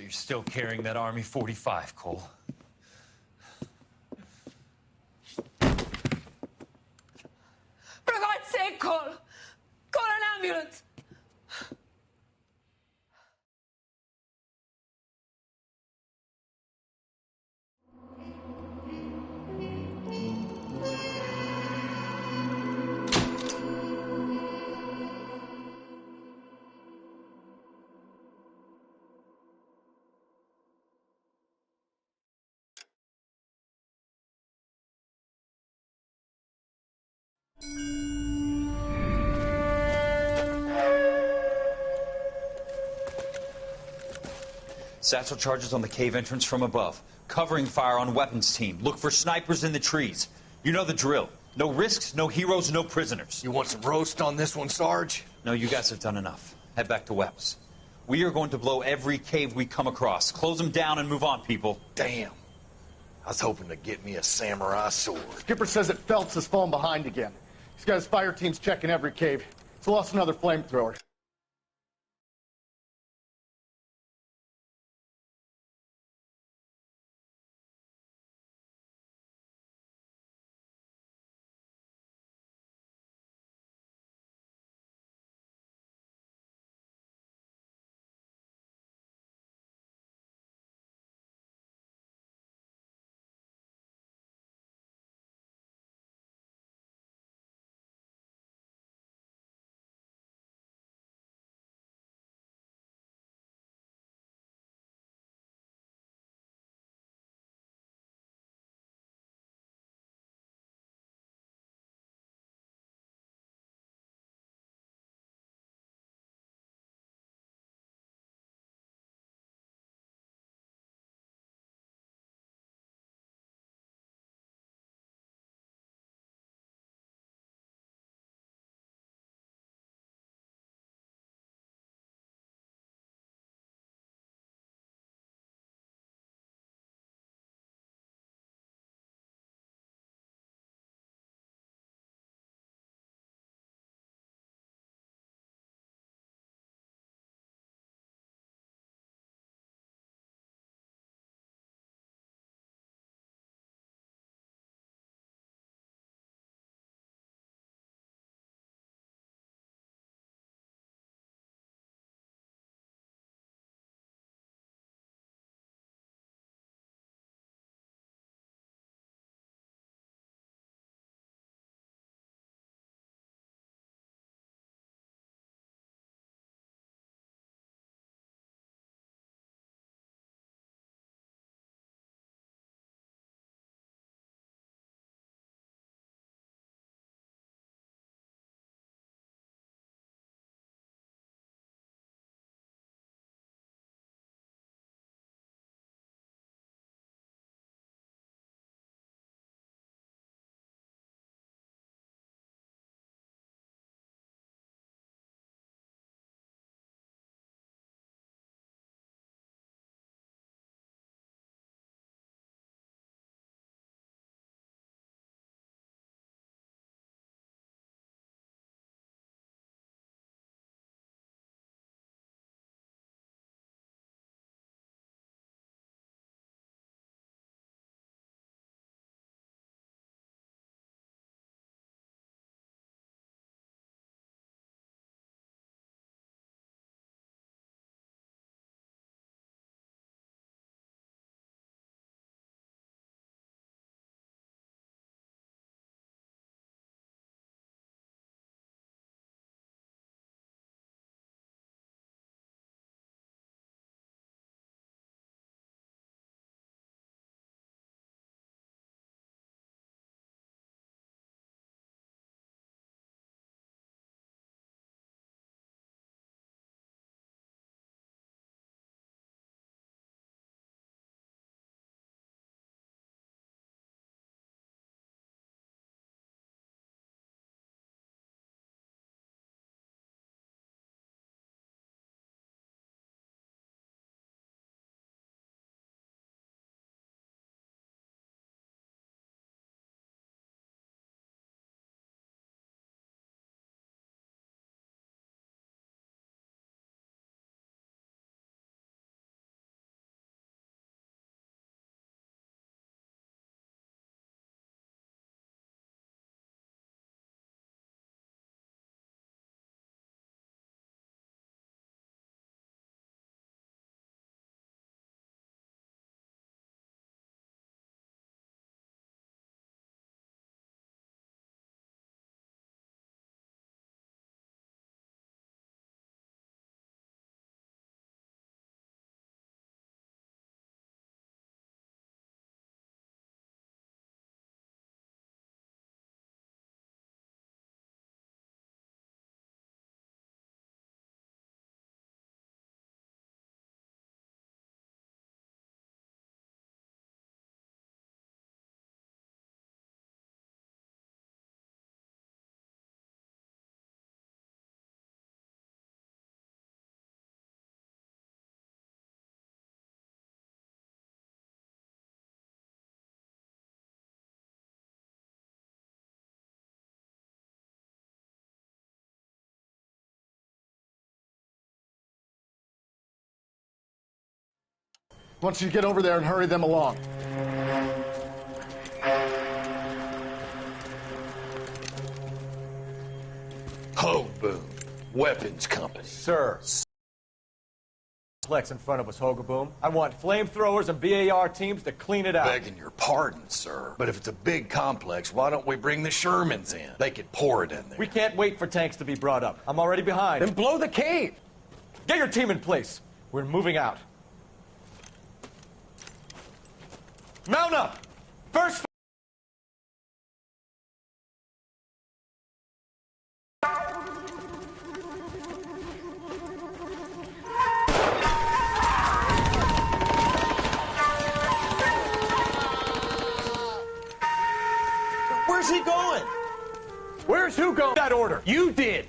you're still carrying that Army 45, Cole. For God's sake, Cole! Call an ambulance! Satchel charges on the cave entrance from above. Covering fire on weapons team. Look for snipers in the trees. You know the drill. No risks, no heroes, no prisoners. You want some roast on this one, Sarge? No, you guys have done enough. Head back to Webb's. We are going to blow every cave we come across. Close them down and move on, people. Damn. I was hoping to get me a samurai sword. Skipper says that Phelps has fallen behind again. He's got his fire teams checking every cave. He's lost another flamethrower. I want you to get over there and hurry them along. Ho, boom. Weapons company. Sir. Complex in front of us, Hogaboom. I want flamethrowers and BAR teams to clean it out. Begging your pardon, sir. But if it's a big complex, why don't we bring the Shermans in? They could pour it in there. We can't wait for tanks to be brought up. I'm already behind. Then blow the cave! Get your team in place. We're moving out. Mount up! First... Where's he going? Where's who going? That order. You did.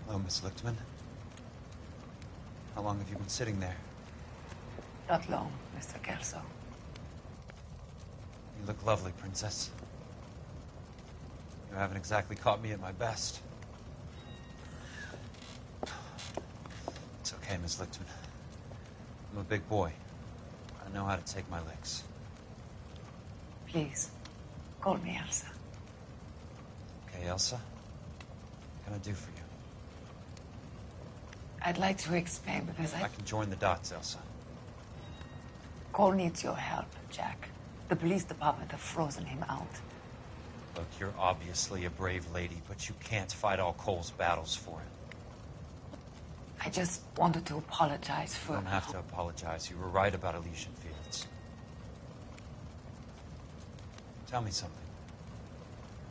Hello, Miss Lichtman. How long have you been sitting there? Not long, Mr. Kelso. You look lovely, Princess. You haven't exactly caught me at my best. It's okay, Miss Lichtman. I'm a big boy. I know how to take my licks. Please, call me Elsa. Okay, Elsa? What can I do for you? I'd like to explain because I can join the dots, Elsa. Cole needs your help, Jack. The police department have frozen him out. Look, you're obviously a brave lady, but you can't fight all Cole's battles for him. I just wanted to apologize for... You don't have to apologize. You were right about Elysian Fields. Tell me something.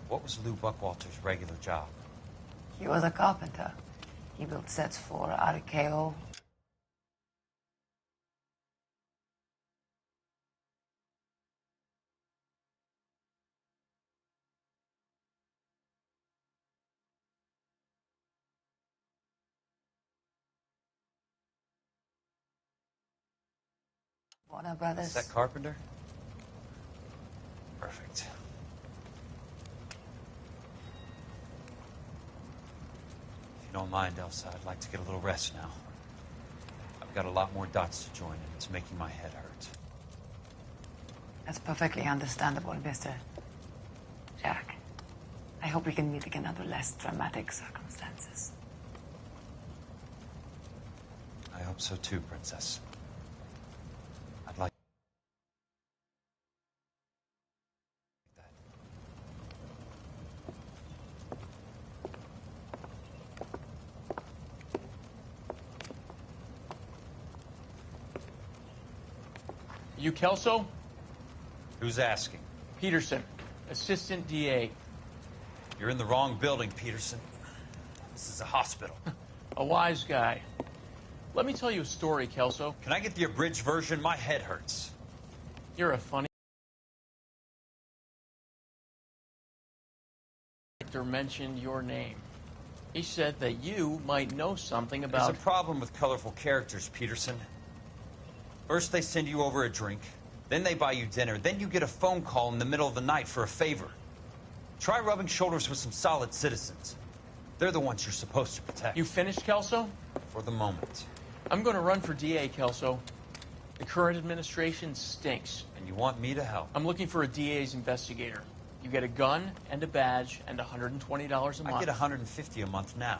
What was Lou Buckwalter's regular job? He was a carpenter. He built sets for RKO. Warner Brothers. Is that Carpenter? Perfect. If you don't mind, Elsa, I'd like to get a little rest now. I've got a lot more dots to join, and it's making my head hurt. That's perfectly understandable, Mr. Jack. I hope we can meet again under less dramatic circumstances. I hope so too, Princess. I'd like... You Kelso? Who's asking? Peterson, Assistant DA. You're in the wrong building, Peterson. This is a hospital. A wise guy. Let me tell you a story, Kelso. Can I get the abridged version? My head hurts. You're a funny... Director mentioned your name. He said that you might know something about... There's a problem with colorful characters, Peterson. First they send you over a drink, then they buy you dinner, then you get a phone call in the middle of the night for a favor. Try rubbing shoulders with some solid citizens. They're the ones you're supposed to protect. You finished, Kelso? For the moment. I'm going to run for DA, Kelso. The current administration stinks. And you want me to help? I'm looking for a DA's investigator. You get a gun and a badge and $120 a month. I get $150 a month now.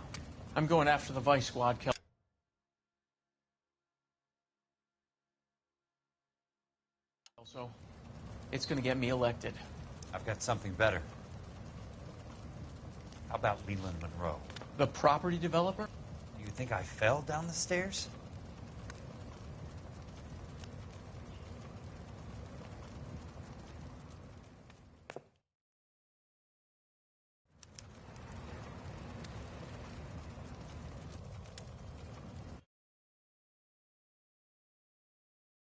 I'm going after the Vice Squad, Kelso. It's going to get me elected. I've got something better. How about Leland Monroe? The property developer? Do you think I fell down the stairs?